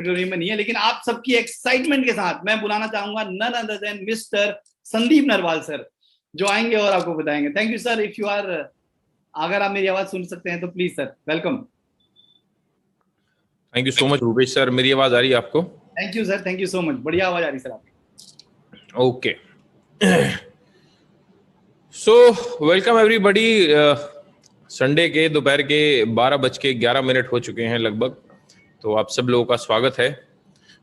Category में नहीं है, लेकिन आप सबकी एक्साइटमेंट के साथ मैं बुलाना चाहूंगा none other than mister Sandeep Narwal sir, जो आएंगे और आपको बताएंगे। Thank you sir. If you are, अगर आप मेरी आवाज सुन सकते हैं तो please sir, welcome. Thank you so much Rupesh sir. मेरी आवाज आ रही है आपको? Thank you sir, thank you so much. बढ़िया आवाज आ रही सर आपकी। Okay, so welcome everybody. Sunday के दोपहर के 12:11 हो चुके हैं लगभग, तो आप सब लोगों का स्वागत है।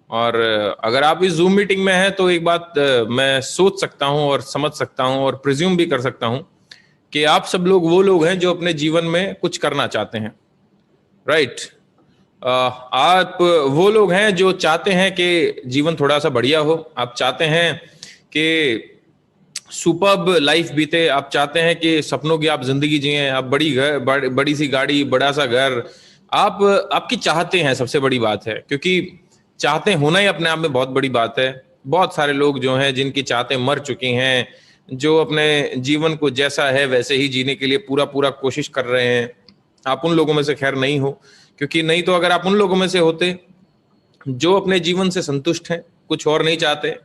और अगर आप इस जूम मीटिंग में हैं तो एक बात मैं सोच सकता हूं और समझ सकता हूं और प्रिज्यूम भी कर सकता हूं कि आप सब लोग वो लोग हैं जो अपने जीवन में कुछ करना चाहते हैं, राइट? आप वो लोग हैं जो चाहते हैं कि जीवन थोड़ा सा बढ़िया हो, आप चाहते हैं कि सुपर्ब लाइफ बीते, आप चाहते हैं कि सपनों की आप जिंदगी जिए, आप बड़ी सी गाड़ी, बड़ा सा घर, आप आपकी चाहते हैं। सबसे बड़ी बात है, क्योंकि चाहते होना ही अपने आप में बहुत बड़ी बात है। बहुत सारे लोग जो हैं जिनकी चाहते मर चुकी हैं, जो अपने जीवन को जैसा है वैसे ही जीने के लिए पूरा पूरा कोशिश कर रहे हैं। आप उन लोगों में से खैर नहीं हो, क्योंकि नहीं तो अगर आप उन लोगों में से होते जो अपने जीवन से संतुष्ट हैं, कुछ और नहीं चाहते,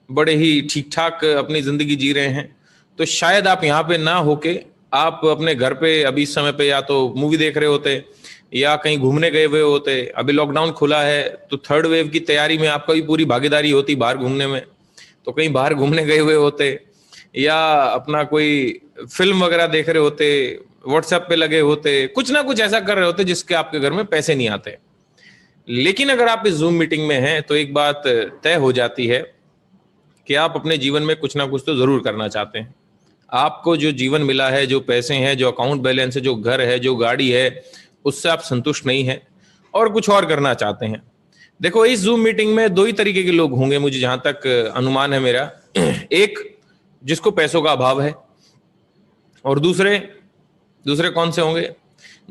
बड़े ही ठीक ठाक अपनी जिंदगी जी रहे हैं, तो शायद आप यहाँ पे ना होके आप अपने घर पे अभी इस समय पे या तो मूवी देख रहे होते या कहीं घूमने गए हुए होते। अभी लॉकडाउन खुला है तो थर्ड वेव की तैयारी में आपका भी पूरी भागीदारी होती बाहर घूमने में, तो कहीं बाहर घूमने गए हुए होते या अपना कोई फिल्म वगैरह देख रहे होते, व्हाट्सएप पे लगे होते, कुछ ना कुछ ऐसा कर रहे होते जिसके आपके घर में पैसे नहीं आते। लेकिन अगर आप इस जूम मीटिंग में हैं तो एक बात तय हो जाती है कि आप अपने जीवन में कुछ ना कुछ तो जरूर करना चाहते हैं। आपको जो जीवन मिला है, जो पैसे हैं, जो अकाउंट बैलेंस है, जो घर है, जो गाड़ी है, उससे आप संतुष्ट नहीं हैं और कुछ और करना चाहते हैं। देखो, इस जूम मीटिंग में दो ही तरीके के लोग होंगे, मुझे जहां तक अनुमान है मेरा। एक जिसको पैसों का अभाव है, और दूसरे कौन से होंगे?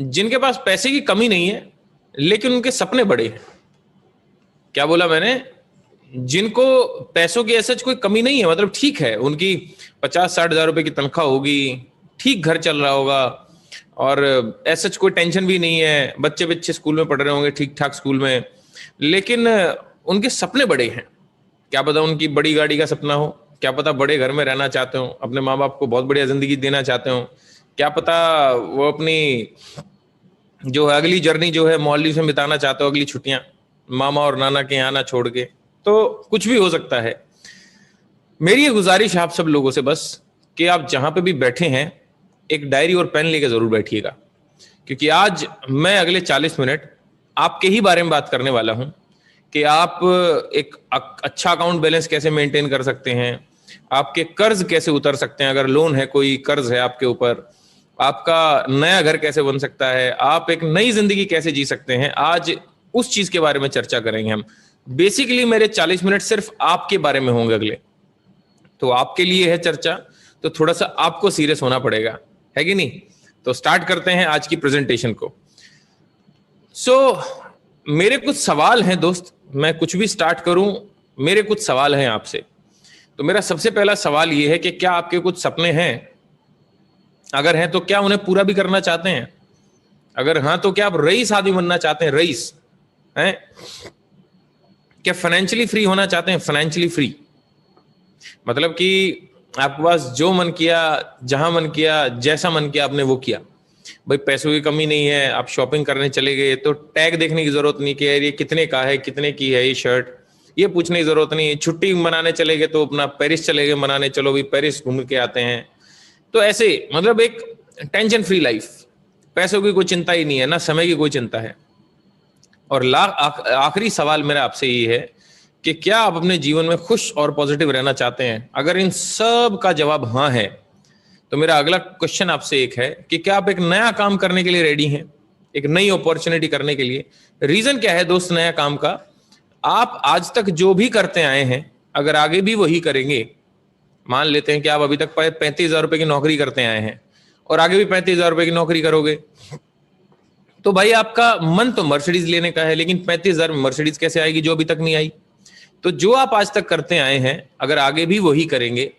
जिनके पास पैसे की कमी नहीं है लेकिन उनके सपने बड़े हैं। क्या बोला मैंने? जिनको पैसों की ऐसा कोई कमी नहीं है, मतलब ठीक है, उनकी 50-60 हजार रुपए की तनख्वाह होगी, ठीक घर चल रहा होगा और ऐसा कोई टेंशन भी नहीं है, बच्चे स्कूल में पढ़ रहे होंगे, ठीक ठाक स्कूल में, लेकिन उनके सपने बड़े हैं। क्या पता उनकी बड़ी गाड़ी का सपना हो, क्या पता बड़े घर में रहना चाहते हो, अपने माँ बाप को बहुत बढ़िया जिंदगी देना चाहते हो, क्या पता वो अपनी जो है अगली जर्नी जो है मोहाली से बिताना चाहते हो, अगली छुट्टियां मामा और नाना के यहाँ ना छोड़ के। तो कुछ भी हो सकता है। मेरी ये गुजारिश है आप सब लोगों से बस कि आप जहां पे भी बैठे हैं एक डायरी और पेन लेके जरूर बैठिएगा, क्योंकि आज मैं अगले 40 मिनट आपके ही बारे में बात करने वाला हूं कि आप एक अच्छा अकाउंट बैलेंस कैसे मेंटेन कर सकते हैं, आपके कर्ज कैसे उतर सकते हैं, अगर लोन है, कोई कर्ज है आपके ऊपर, आपका नया घर कैसे बन सकता है, आप एक नई जिंदगी कैसे जी सकते हैं। आज उस चीज के बारे में चर्चा करेंगे हम। बेसिकली मेरे 40 मिनट सिर्फ आपके बारे में होंगे अगले, तो आपके लिए है चर्चा, तो थोड़ा सा आपको सीरियस होना पड़ेगा, है कि नहीं? तो स्टार्ट करते हैं आज की प्रेजेंटेशन को। मेरे कुछ सवाल हैं दोस्त, मैं कुछ भी स्टार्ट करूं, मेरे कुछ सवाल हैं आपसे। तो मेरा सबसे पहला सवाल ये है कि क्या आपके कुछ सपने हैं? अगर हैं तो क्या उन्हें पूरा भी करना चाहते हैं? अगर हाँ तो क्या आप रईस आदमी बनना चाहते हैं? रईस हैं? क्या फाइनेंशियली फ्री होना चाहते हैं? फाइनेंशियली फ्री मतलब कि आपके पास जो मन किया, जहां मन किया, जैसा मन किया आपने वो किया। भाई पैसों की कमी नहीं है, आप शॉपिंग करने चले गए तो टैग देखने की जरूरत नहीं कि यार ये कितने का है, कितने की है ये शर्ट, ये पूछने की जरूरत नहीं। छुट्टी मनाने चले गए तो अपना पेरिस चले गए मनाने, चलो भाई पेरिस घूम के आते हैं। तो ऐसे मतलब एक टेंशन फ्री लाइफ, पैसों की कोई चिंता ही नहीं है, ना समय की कोई चिंता है। और आखिरी सवाल मेरा आपसे ये है कि क्या आप अपने जीवन में खुश और पॉजिटिव रहना चाहते हैं? अगर इन सब का जवाब हाँ है तो मेरा अगला क्वेश्चन आपसे एक है कि क्या आप एक नया काम करने के लिए रेडी हैं, एक नई अपॉर्चुनिटी करने के लिए? रीजन क्या है दोस्त नया काम का? आप आज तक जो भी करते आए हैं अगर आगे भी वही करेंगे, मान लेते हैं कि आप अभी तक 35,000 रुपए की नौकरी करते आए हैं और आगे भी 35,000 रुपए की नौकरी करोगे, तो भाई आपका मन तो मर्सिडीज लेने का है, लेकिन 35,000 में मर्सिडीज कैसे आएगी जो अभी तक नहीं आई? तो जो आप आज तक करते आए हैं अगर आगे भी वही करेंगे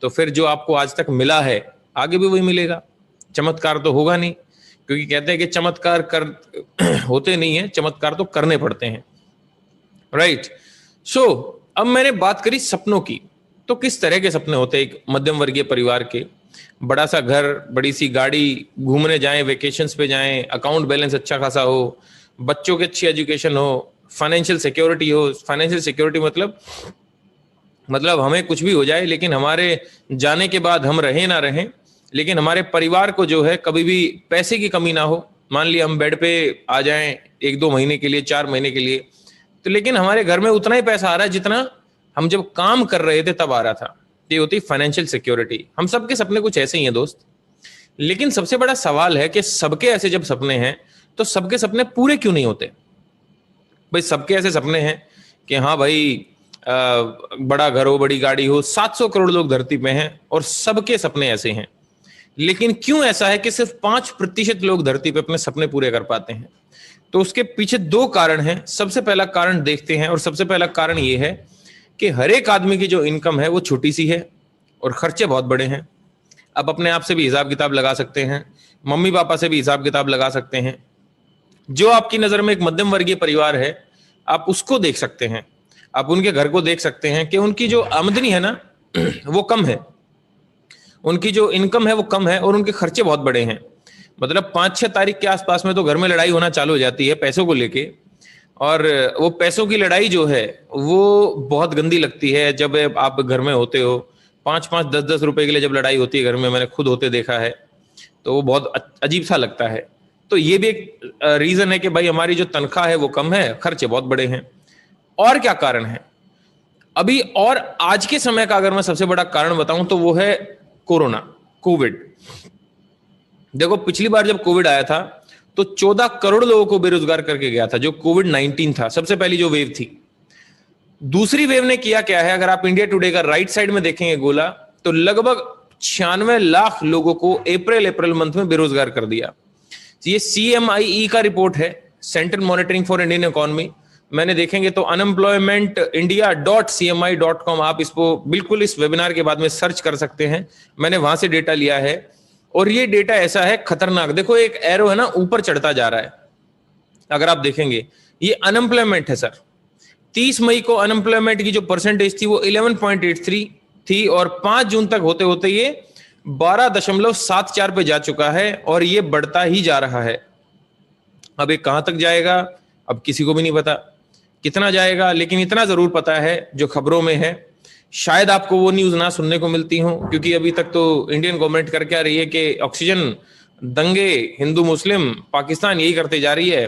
तो फिर जो आपको आज तक मिला है आगे भी वही मिलेगा। चमत्कार तो होगा नहीं, क्योंकि कहते हैं कि चमत्कार कर होते नहीं है, चमत्कार तो करने पड़ते हैं। राइट। सो अब मैंने बात करी सपनों की, तो किस तरह के सपने होते हैं एक मध्यम वर्गीय परिवार के? बड़ा सा घर, बड़ी सी गाड़ी, घूमने जाएं, वेकेशंस पे जाएं, अकाउंट बैलेंस अच्छा खासा हो, बच्चों की अच्छी एजुकेशन हो, फाइनेंशियल सिक्योरिटी हो। फाइनेंशियल सिक्योरिटी मतलब हमें कुछ भी हो जाए लेकिन हमारे जाने के बाद हम रहें ना रहें, लेकिन हमारे परिवार को जो है कभी भी पैसे की कमी ना हो। मान लिया हम बेड पे आ जाएं 1-2 महीने के लिए, 4 महीने के लिए, तो लेकिन हमारे घर में उतना ही पैसा आ रहा है जितना हम जब काम कर रहे थे तब आ रहा था। ये होती फाइनेंशियल सिक्योरिटी। हम सबके सपने कुछ ऐसे ही हैं दोस्त, लेकिन सबसे बड़ा सवाल है कि सबके ऐसे जब सपने हैं तो सबके सपने पूरे क्यों नहीं होते? भाई सबके ऐसे सपने हैं कि हाँ भाई बड़ा घर हो, बड़ी गाड़ी हो, 700 करोड़ लोग धरती पे हैं और सबके सपने ऐसे हैं, लेकिन क्यों ऐसा है कि सिर्फ 5% लोग धरती पे अपने सपने पूरे कर पाते हैं? तो उसके पीछे 2 कारण हैं। सबसे पहला कारण देखते हैं, और सबसे पहला कारण ये है कि हर एक आदमी की जो इनकम है वो छोटी सी है और खर्चे बहुत बड़े हैं। अब अपने आप से भी हिसाब किताब लगा सकते हैं, मम्मी पापा से भी हिसाब किताब लगा सकते हैं। जो आपकी नजर में एक मध्यम वर्गीय परिवार है, आप उसको देख सकते हैं, आप उनके घर को देख सकते हैं कि उनकी जो आमदनी है ना वो कम है, उनकी जो इनकम है वो कम है और उनके खर्चे बहुत बड़े हैं। मतलब 5-6 तारीख के आसपास में तो घर में लड़ाई होना चालू हो जाती है पैसों को लेके, और वो पैसों की लड़ाई जो है वो बहुत गंदी लगती है जब आप घर में होते हो। 5-5, 10-10 रुपए के लिए जब लड़ाई होती है घर में, मैंने खुद होते देखा है, तो वो बहुत अजीब सा लगता है। तो ये भी एक रीजन है कि भाई हमारी जो तनख्वाह है वो कम है, खर्चे बहुत बड़े हैं। और क्या कारण है अभी? और आज के समय का अगर मैं सबसे बड़ा कारण बताऊं तो वो है कोरोना, कोविड। देखो पिछली बार जब कोविड आया था तो 14 करोड़ लोगों को बेरोजगार करके गया था, जो कोविड-19 था, सबसे पहली जो वेव थी। दूसरी वेव ने किया क्या है? अगर आप इंडिया टुडे का राइट साइड में देखेंगे गोला, तो लगभग 96 लाख लोगों को अप्रैल मंथ में बेरोजगार कर दिया। ये CMIE का रिपोर्ट है, central monitoring for Indian economy. मैंने देखेंगे तो unemploymentindia.cmi.com, आप इसको बिल्कुल इस वेबिनार के बाद में सर्च कर सकते हैं, मैंने वहां से डेटा लिया है। और ये डेटा ऐसा है खतरनाक, देखो एक एरो है ना ऊपर चढ़ता जा रहा है, अगर आप देखेंगे ये अनएम्प्लॉयमेंट है सर। 30 मई को अनएम्प्लॉयमेंट की जो परसेंटेज थी वो 11.83 थी, और 5 जून तक होते होते ये 12.74 पे जा चुका है, और ये बढ़ता ही जा रहा है। अब ये कहां तक जाएगा अब किसी को भी नहीं पता कितना जाएगा, लेकिन इतना जरूर पता है जो खबरों में है। शायद आपको वो न्यूज ना सुनने को मिलती हो, क्योंकि अभी तक तो इंडियन गवर्नमेंट कर क्या रही है कि ऑक्सीजन, दंगे, हिंदू मुस्लिम, पाकिस्तान यही करते जा रही है।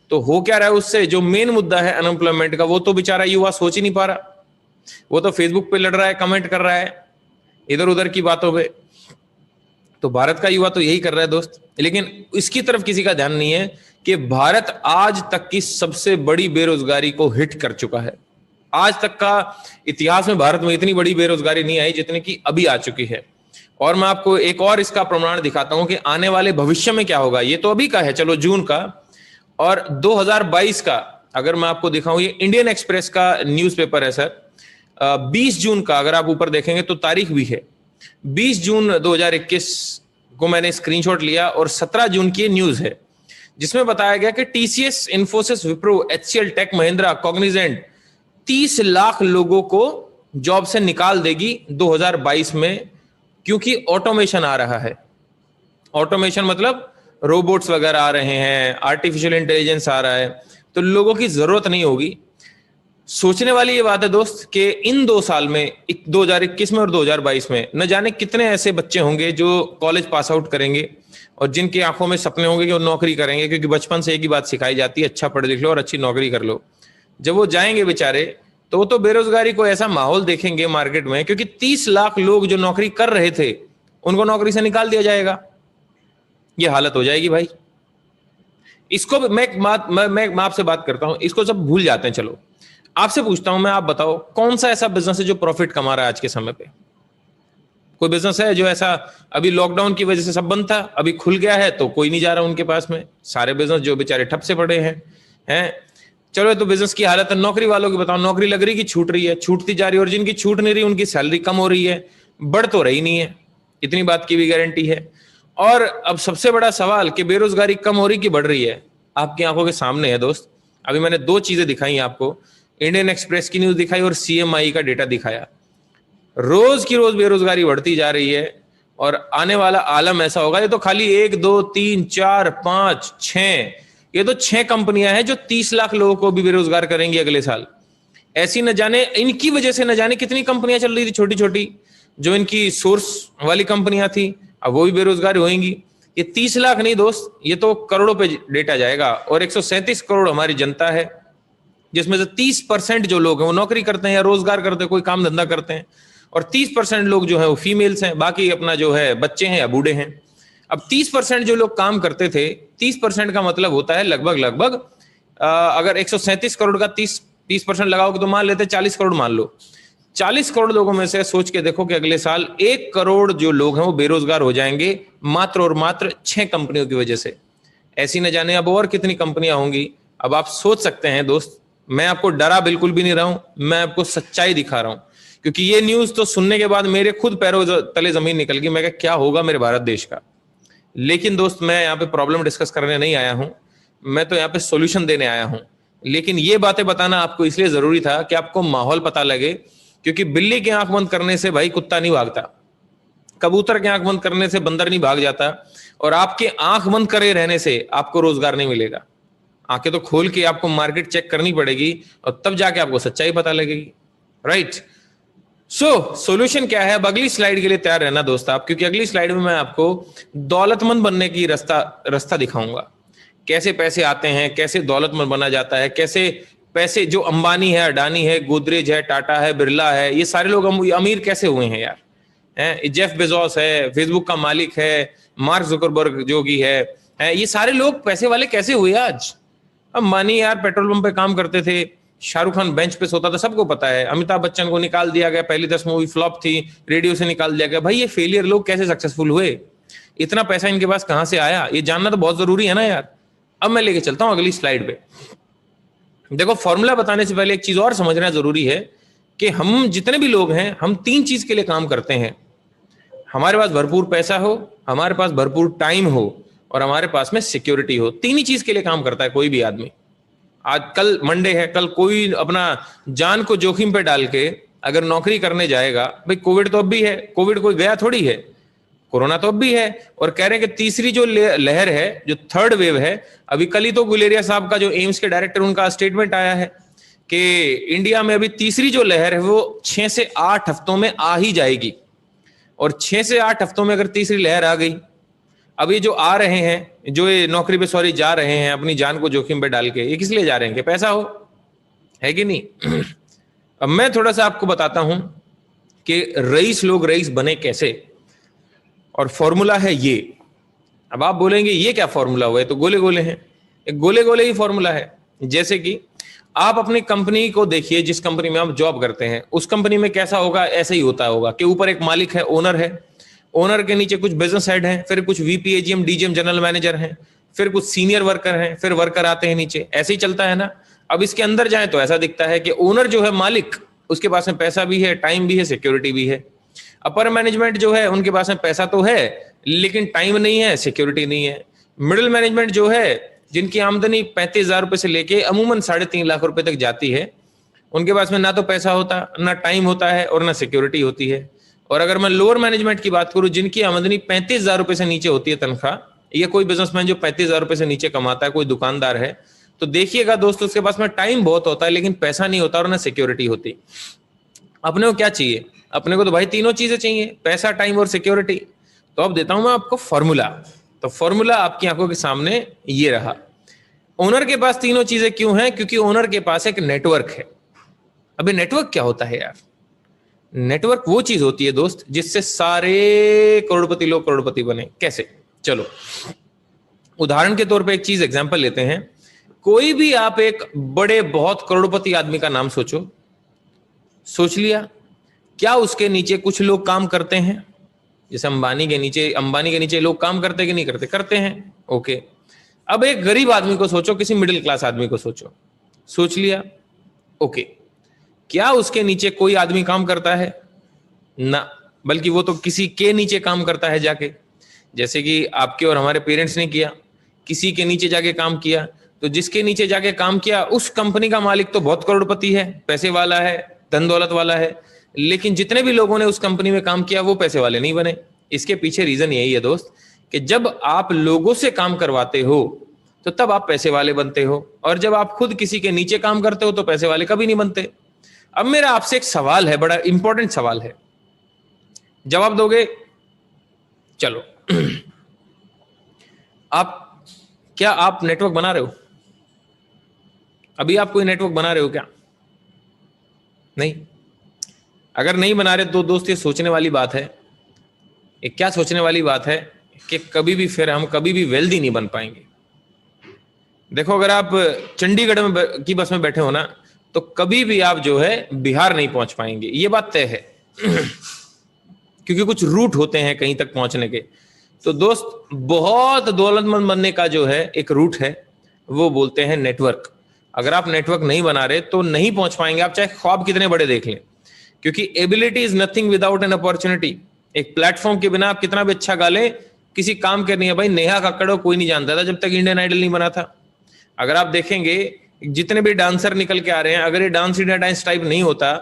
तो हो क्या रहा है उससे? जो मेन मुद्दा है अनएम्प्लॉयमेंट का, वो तो बेचारा युवा सोच ही नहीं पा रहा, वो तो फेसबुक पे लड़ रहा है, कमेंट कर रहा है इधर उधर की बातों पे। तो भारत का युवा तो यही कर रहा है दोस्त, लेकिन इसकी तरफ किसी का ध्यान नहीं है कि भारत आज तक की सबसे बड़ी बेरोजगारी को हिट कर चुका है। आज तक का इतिहास में भारत में इतनी बड़ी बेरोजगारी नहीं आई जितनी की अभी आ चुकी है। और मैं आपको एक और इसका प्रमाण दिखाता हूं कि आने वाले भविष्य में क्या होगा। ये तो अभी का है, चलो जून का, और 2022 का अगर मैं आपको दिखाऊं, ये इंडियन एक्सप्रेस का न्यूज़पेपर है सर, 20 जून का अगर आप ऊपर देखेंगे तो तारीख भी है 20 जून 2021 को मैंने स्क्रीनशॉट लिया, और 17 जून की न्यूज है जिसमें बताया गया कि TCS, Infosys, Wipro, HCL, Tech Mahindra, Cognizant 30 lakh लोगों को जॉब से निकाल देगी 2022 में, क्योंकि ऑटोमेशन आ रहा है। ऑटोमेशन मतलब रोबोट्स वगैरह आ रहे हैं, आर्टिफिशियल इंटेलिजेंस आ रहा है, तो लोगों की जरूरत नहीं होगी। सोचने वाली ये बात है दोस्त कि इन 2 साल में, 2021 में और 2022 में, न जाने कितने ऐसे बच्चे होंगे जो कॉलेज पास आउट करेंगे और जिनकी आंखों में सपने होंगे कि वो नौकरी करेंगे, क्योंकि बचपन से एक ही बात सिखाई जाती है, अच्छा पढ़ लिख लो और अच्छी नौकरी कर लो। जब वो जाएंगे बेचारे तो वो तो बेरोजगारी को ऐसा माहौल देखेंगे मार्केट में, क्योंकि 30 लाख लोग जो नौकरी कर रहे थे उनको नौकरी से निकाल दिया जाएगा। ये हालत हो जाएगी भाई। इसको मैं आपसे बात करता हूं, इसको सब भूल जाते हैं। चलो आपसे पूछता हूं मैं, आप बताओ कौन सा ऐसा बिजनेस है जो प्रॉफिट कमा रहा है आज के समय पे? कोई बिजनेस है जो ऐसा? अभी लॉकडाउन की वजह से सब बंद था, अभी खुल गया है तो कोई नहीं जा रहा उनके पास में। सारे बिजनेस जो बेचारे ठप से पड़े हैं। चलो तो बिजनेस की हालत है। नौकरी वालों की बताओ, नौकरी लग रही कि छूट रही है? छूटती जा रही है, और जिनकी छूट नहीं रही उनकी सैलरी कम हो रही है, बढ़ तो रही नहीं है। इतनी बात की भी गारंटी है। और अब सबसे बड़ा सवाल कि बेरोजगारी कम हो रही कि बढ़ रही है, आपकी आंखों के सामने है दोस्त। अभी मैंने 2 चीजें दिखाई आपको, इंडियन एक्सप्रेस की न्यूज दिखाई और CMI का डेटा दिखाया। रोज की रोज बेरोजगारी बढ़ती जा रही है और आने वाला आलम ऐसा होगा, ये तो खाली 1 2 3 4 5 6, ये तो 6 कंपनियां हैं जो 30 लाख लोगों को भी बेरोजगार करेंगी अगले साल। ऐसी न जाने इनकी वजह से न जाने कितनी कंपनियां चल रही थी छोटी छोटी, जो इनकी सोर्स वाली कंपनियां थी, अब वो भी बेरोजगार होंगी। ये 30 लाख नहीं दोस्त, ये तो करोड़ों पे डेटा जाएगा। और 137 करोड़ हमारी जनता है, जिसमें से 30% जो लोग हैं वो नौकरी करते हैं या रोजगार करते हैं, कोई काम धंधा करते हैं, और 30% लोग जो है वो फीमेल्स हैं, बाकी अपना जो है बच्चे हैं या बूढ़े हैं। अब 30% जो लोग काम करते थे, 30% का मतलब होता है लगभग अगर 137 करोड़ का 30% लगाओगे तो मान लेते 40 करोड़ मान लो। 40 करोड़ लोगों में से सोच के देखो कि अगले साल 1 करोड़ जो लोग हैं वो बेरोजगार हो जाएंगे मात्र और मात्र 6 कंपनियों की वजह से। ऐसी न जाने अब और कितनी कंपनियां होंगी। अब आप सोच सकते हैं दोस्त, मैं आपको डरा बिल्कुल भी नहीं रहा हूं, मैं आपको सच्चाई दिखा रहा हूं, क्योंकि ये न्यूज तो सुनने के बाद मेरे खुद पैरों तले जमीन निकल गई। मैं क्या होगा मेरे भारत देश का। लेकिन दोस्त, मैं यहाँ पे प्रॉब्लम डिस्कस करने नहीं आया हूं, मैं तो यहाँ पे सॉल्यूशन देने आया हूं। लेकिन ये बातें बताना आपको इसलिए जरूरी था कि आपको माहौल पता लगे, क्योंकि बिल्ली की आंख बंद करने से भाई कुत्ता नहीं भागता, कबूतर की आंख बंद करने से बंदर नहीं भाग जाता, और आपके आंख बंद करे रहने से आपको रोजगार नहीं मिलेगा। आंखें तो खोल के आपको मार्केट चेक करनी पड़ेगी और तब जाके आपको सच्चाई पता लगेगी। राइट, सो सॉल्यूशन क्या है? अब अगली स्लाइड के लिए तैयार रहना दोस्त आप, क्योंकि अगली स्लाइड में मैं आपको दौलतमंद बनने की रास्ता दिखाऊंगा। कैसे पैसे आते हैं, कैसे दौलतमंद बना जाता है, कैसे पैसे जो अंबानी है, अडानी है, गोदरेज है, टाटा है, बिरला है, ये सारे लोग अमीर कैसे हुए हैं यार। जेफ बेजोस है, फेसबुक का मालिक है, मार्क जुकरबर्ग जो कि है, ये सारे लोग पैसे वाले कैसे हुए आज? अंबानी यार पेट्रोल पंप पे काम करते थे, शाहरुख खान बेंच पे सोता था, सबको पता है। अमिताभ बच्चन को निकाल दिया गया, पहली 10 मूवी फ्लॉप थी, रेडियो से निकाल दिया गया। भाई ये फेलियर लोग कैसे सक्सेसफुल हुए? इतना पैसा इनके पास कहां से आया? ये जानना तो बहुत जरूरी है ना यार। अब मैं लेके चलता हूं अगली स्लाइड पे। देखो, फॉर्मूला बताने से पहले एक चीज और समझना जरूरी है कि हम जितने भी लोग हैं, हम 3 चीज के लिए काम करते हैं। हमारे पास भरपूर पैसा हो, हमारे पास भरपूर टाइम हो, और हमारे पास में सिक्योरिटी हो। 3 ही चीज के लिए काम करता है कोई भी आदमी। आज कल मंडे है, कल कोई अपना जान को जोखिम पे डाल के अगर नौकरी करने जाएगा, भाई कोविड तो अब भी है, कोविड कोई गया थोड़ी है, कोरोना तो अब भी है, और कह रहे हैं कि तीसरी जो लहर है, जो थर्ड वेव है, अभी कल ही तो गुलेरिया साहब का जो एम्स के डायरेक्टर, उनका स्टेटमेंट आया है कि इंडिया में अभी तीसरी जो लहर है वो 6 से 8 हफ्तों में आ ही जाएगी। और 6 से 8 हफ्तों में अगर तीसरी लहर आ गई, अभी जो आ रहे हैं, जो ये नौकरी पे जा रहे हैं अपनी जान को जोखिम पे डाल के, ये किस लिए जा रहे हैं? कि पैसा हो, है कि नहीं? अब मैं थोड़ा सा आपको बताता हूं कि रईस लोग रईस बने कैसे, और फॉर्मूला है ये। अब आप बोलेंगे ये क्या फॉर्मूला हुआ है? तो गोले गोले हैं, एक गोले गोले ही फॉर्मूला है। जैसे कि आप अपनी कंपनी को देखिए, जिस कंपनी में आप जॉब करते हैं, उस कंपनी में कैसा होगा? ऐसा ही होता होगा कि ऊपर एक मालिक है, ओनर है, ओनर के नीचे कुछ बिजनेस हेड हैं, फिर कुछ VP, AGM, DGM, general manager हैं, फिर कुछ सीनियर वर्कर हैं, फिर वर्कर आते हैं नीचे। ऐसे ही चलता है ना। अब इसके अंदर जाए तो ऐसा दिखता है कि ओनर जो है, मालिक, उसके पास में पैसा भी है, टाइम भी है, सिक्योरिटी भी है। अपर मैनेजमेंट जो है, उनके पास में पैसा तो है लेकिन टाइम नहीं है, सिक्योरिटी नहीं है। मिडिल मैनेजमेंट जो है, जिनकी आमदनी 35,000 रुपए से लेके अमूमन 3.5 लाख रुपए तक जाती है, उनके पास में ना तो पैसा होता, ना टाइम होता है, और ना सिक्योरिटी होती है। और अगर मैं लोअर मैनेजमेंट की बात करूं, जिनकी आमदनी 35,000 रुपए से नीचे होती है तनख्वाह, या कोई बिजनेसमैन जो 35,000 रुपए से नीचे कमाता है, कोई दुकानदार है, तो देखिएगा दोस्तों, उसके पास में टाइम बहुत होता है लेकिन पैसा नहीं होता और ना सिक्योरिटी होती। अपने को क्या चाहिए? अपने को तो भाई तीनों चीजें चाहिए, पैसा, टाइम और सिक्योरिटी। तो अब देता हूं मैं आपको फॉर्मूला। तो फॉर्मूला आपकी आंखों के सामने ये रहा। ओनर के पास तीनों चीजें क्यों हैं? क्योंकि ओनर के पास एक नेटवर्क है। अभी नेटवर्क क्या होता है यार? नेटवर्क वो चीज होती है दोस्त, जिससे सारे करोड़पति लोग करोड़पति बने। कैसे? चलो उदाहरण के तौर पे एक चीज एग्जांपल लेते हैं। कोई भी आप एक बड़े बहुत करोड़पति आदमी का नाम सोचो, सोच लिया, क्या उसके नीचे कुछ लोग काम करते हैं? जैसे अंबानी के नीचे लोग काम करते कि नहीं करते? करते हैं। ओके, अब एक गरीब आदमी को सोचो, किसी मिडिल क्लास आदमी को सोचो, सोच लिया। ओके, क्या उसके नीचे कोई आदमी काम करता है? ना, बल्कि वो तो किसी के नीचे काम करता है जाके। जैसे कि आपके और हमारे पेरेंट्स ने किया, किसी के नीचे जाके काम किया। तो जिसके नीचे जाके काम किया उस कंपनी का मालिक तो बहुत करोड़पति है, पैसे वाला है, धन दौलत वाला है, लेकिन जितने भी लोगों ने उस कंपनी में काम किया वो पैसे वाले नहीं बने। इसके पीछे रीजन यही है दोस्त कि जब आप लोगों से काम करवाते हो तो तब आप पैसे वाले बनते हो, और जब आप खुद किसी के नीचे काम करते हो तो पैसे वाले कभी नहीं बनते। अब मेरा आपसे एक सवाल है, बड़ा इंपॉर्टेंट सवाल है, जवाब दोगे? चलो क्या आप नेटवर्क बना रहे हो? अभी आप कोई नेटवर्क बना रहे हो क्या? नहीं। अगर नहीं बना रहे तो दोस्त ये सोचने वाली बात है, ये क्या सोचने वाली बात है कि कभी भी फिर हम कभी भी वेल्दी नहीं बन पाएंगे। देखो, अगर आप चंडीगढ़ में की बस में बैठे हो ना तो कभी भी आप जो है बिहार नहीं पहुंच पाएंगे, ये बात तय है क्योंकि कुछ रूट होते हैं कहीं तक पहुंचने के। तो दोस्त, बहुत दौलतमंद बनने का जो है एक रूट है, वो बोलते हैं नेटवर्क। अगर आप नेटवर्क नहीं बना रहे तो नहीं पहुंच पाएंगे, आप चाहे ख्वाब कितने बड़े देख लें, क्योंकि ability is nothing without an opportunity. एक प्लेटफॉर्म के बिना आप कितना भी अच्छा गा ले, किसी काम के नहीं है। भाई, नेहा कक्कड़ को कोई नहीं जानता था जब तक इंडियन आइडल नहीं बना था। अगर आप देखेंगे जितने भी डांसर निकल के आ रहे हैं, अगर ये डांस इंडिया डांस टाइप नहीं होता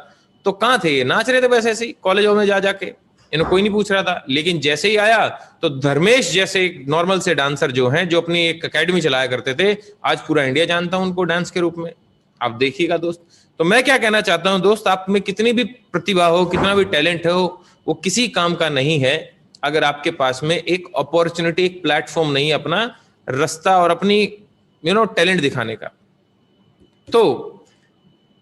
तो कहां थे ये? नाच रहे थे वैसे ऐसे ही कॉलेजों में जा जाके, इन्हें कोई नहीं पूछ रहा था। लेकिन जैसे ही आया तो धर्मेश जैसे एक नॉर्मल से डांसर जो हैं, जो अपनी एक एकेडमी चलाया करते थे, आज पूरा इंडिया जानता है उनको डांस के रूप में। आप देखिएगा दोस्त। तो मैं क्या कहना चाहता हूं दोस्त, आप में कितनी भी प्रतिभा हो, कितना भी टैलेंट हो, वो किसी काम का नहीं है अगर आपके पास में एक अपॉर्चुनिटी, एक प्लेटफॉर्म नहीं, अपना रास्ता और अपनी टैलेंट दिखाने का। तो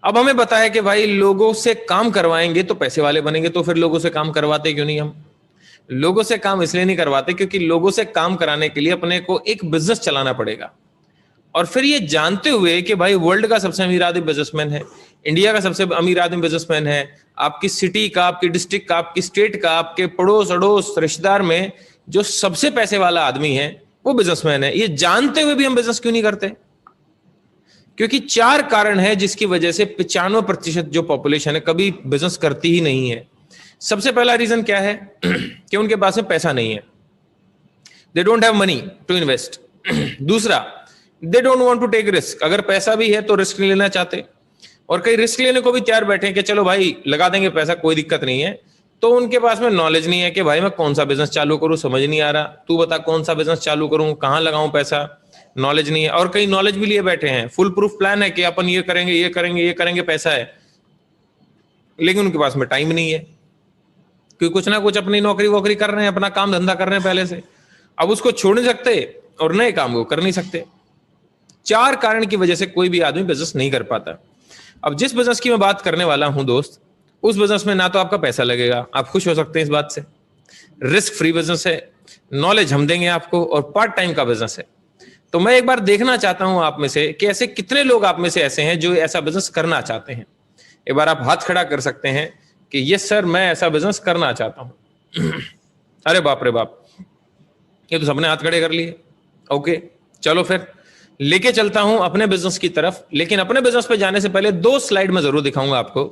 अब हमें पता है कि भाई लोगों से काम करवाएंगे तो पैसे वाले बनेंगे, तो फिर लोगों से काम करवाते क्यों नहीं? हम लोगों से काम इसलिए नहीं करवाते क्योंकि लोगों से काम कराने के लिए अपने को एक बिजनेस चलाना पड़ेगा, और फिर ये जानते हुए कि भाई वर्ल्ड का सबसे अमीर आदमी बिजनेसमैन है, इंडिया का सबसे अमीर आदमी बिजनेसमैन है, आपकी सिटी का, आपकी डिस्ट्रिक्ट का, आपकी स्टेट का, आपके पड़ोस अड़ोस रिश्तेदार में जो सबसे पैसे वाला आदमी है वो बिजनेसमैन है, ये जानते हुए भी हम बिजनेस क्यों नहीं करते? क्योंकि 4 कारण है जिसकी वजह से 95% जो पॉपुलेशन है कभी बिजनेस करती ही नहीं है। सबसे पहला रीजन क्या है कि उनके पास में पैसा नहीं है, they don't have money to invest. दूसरा, they don't want to take risk. अगर पैसा भी है तो रिस्क नहीं लेना चाहते, और कई रिस्क लेने को भी तैयार बैठे हैं कि चलो भाई लगा देंगे पैसा, कोई दिक्कत नहीं है। तो उनके पास में नॉलेज नहीं है कि भाई मैं कौन सा बिजनेस चालू करूं, समझ नहीं आ रहा, तू बता कौन सा बिजनेस चालू करूं, कहां लगाऊं पैसा, नॉलेज नहीं है। और कई नॉलेज भी लिए बैठे हैं, फुल प्रूफ प्लान है कि अपन ये करेंगे ये करेंगे ये करेंगे, पैसा है, लेकिन उनके पास में टाइम नहीं है, क्योंकि कुछ ना कुछ अपनी नौकरी वोकरी कर रहे हैं, अपना काम धंधा कर रहे हैं पहले से, अब उसको छोड़ नहीं सकते और नए काम को कर नहीं सकते। 4 कारण की वजह से कोई भी आदमी बिजनेस नहीं कर पाता। अब जिस बिजनेस की मैं बात करने वाला हूं दोस्त, उस बिजनेस में ना तो आपका पैसा लगेगा, आप खुश हो सकते हैं इस बात से, रिस्क फ्री बिजनेस है, नॉलेज हम देंगे आपको, और पार्ट टाइम का बिजनेस है। तो मैं एक बार देखना चाहता हूं आप में से कि ऐसे कितने लोग आप में से ऐसे हैं जो ऐसा बिजनेस करना चाहते हैं। एक बार आप हाथ खड़ा कर सकते हैं कि यस सर, मैं ऐसा बिजनेस करना चाहता हूं। अरे बाप रे बाप, ये तो सबने हाथ खड़े कर लिए। ओके, चलो फिर लेके चलता हूं अपने बिजनेस की तरफ। लेकिन अपने बिजनेस पे जाने से पहले 2 स्लाइड में जरूर दिखाऊंगा आपको।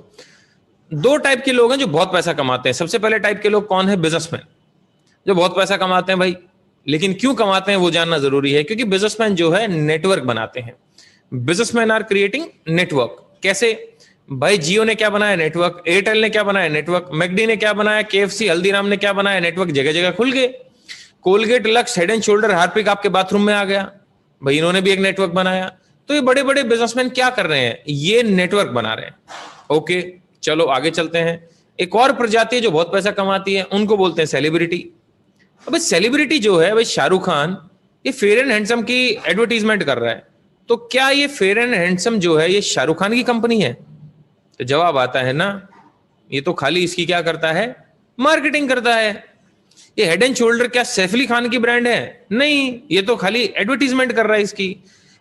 2 टाइप के लोग हैं जो बहुत पैसा कमाते हैं। सबसे पहले टाइप के लोग कौन है? बिजनेसमैन, जो बहुत पैसा कमाते हैं भाई। लेकिन क्यों कमाते हैं वो जानना जरूरी है, क्योंकि बिजनेसमैन जो है नेटवर्क बनाते हैं। Businessmen are creating network. कैसे भाई? जियो ने क्या बनाया? नेटवर्क। एयरटेल ने क्या बनाया? नेटवर्क। मैकडी ने क्या बनाया? KFC, हल्दीराम ने क्या बनाया? नेटवर्क। जगह जगह खुल गए। Colgate, lux, head and shoulder, Harpic आपके बाथरूम में आ गया भाई, इन्होंने भी एक नेटवर्क बनाया। तो ये बड़े बड़े बिजनेसमैन क्या कर रहे हैं? ये नेटवर्क बना रहे हैं। ओके, चलो आगे चलते हैं। एक और प्रजाति है जो बहुत पैसा कमाती है, उनको बोलते हैं सेलिब्रिटी। अब सेलिब्रिटी जो है भाई, शाहरुख खान ये फेयर एंड हैंडसम की एडवर्टीजमेंट कर रहा है, तो क्या ये फेयर एंड हैंडसम जो है ये शाहरुख खान की कंपनी है? तो जवाब आता है ना, ये तो खाली इसकी क्या करता है? मार्केटिंग करता है। ये हेड एंड शोल्डर क्या सैफ अली खान की ब्रांड है? नहीं, ये तो खाली एडवर्टीजमेंट कर रहा है इसकी।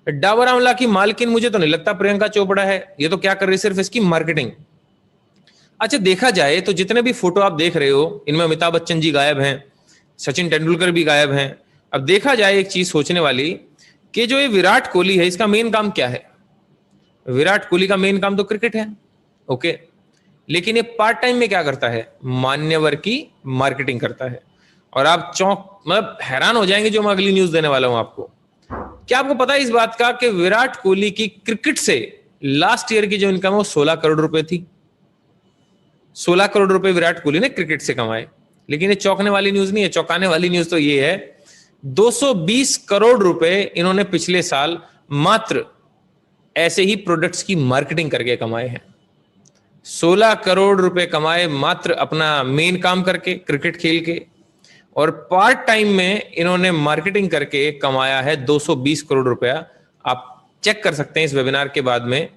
डाबर आंवला की मालकिन मुझे तो नहीं लगता प्रियंका चोपड़ा है, ये तो क्या कर रही है? सिर्फ इसकी मार्केटिंग। अच्छा, देखा जाए तो जितने भी फोटो आप देख रहे हो, इनमें अमिताभ बच्चन जी गायब हैं, सचिन तेंदुलकर भी गायब हैं। अब देखा जाए एक चीज सोचने वाली कि जो ये विराट कोहली है, इसका मेन काम क्या है? विराट कोहली का मेन काम तो क्रिकेट है। ओके, लेकिन ये पार्ट टाइम में क्या करता है? मान्यवर की मार्केटिंग करता है। और आप मतलब हैरान हो जाएंगे जो मैं अगली न्यूज देने वाला हूं आपको। क्या आपको पता है इस बात का कि विराट कोहली की क्रिकेट से लास्ट ईयर की जो इनकम है वो 16 करोड़ रुपए थी। 16 करोड़ रुपए विराट कोहली ने क्रिकेट से कमाए। लेकिन ये चौंकने वाली न्यूज नहीं है, चौंकाने वाली न्यूज तो ये है 220 करोड़ रुपए इन्होंने पिछले साल मात्र ऐसे ही प्रोडक्ट्स की मार्केटिंग करके कमाए हैं। 16 करोड़ रुपए कमाए मात्र अपना मेन काम करके, क्रिकेट खेल के, और पार्ट टाइम में इन्होंने मार्केटिंग करके कमाया है 220 करोड़ रुपया। आप चेक कर सकते हैं इस वेबिनार के बाद में।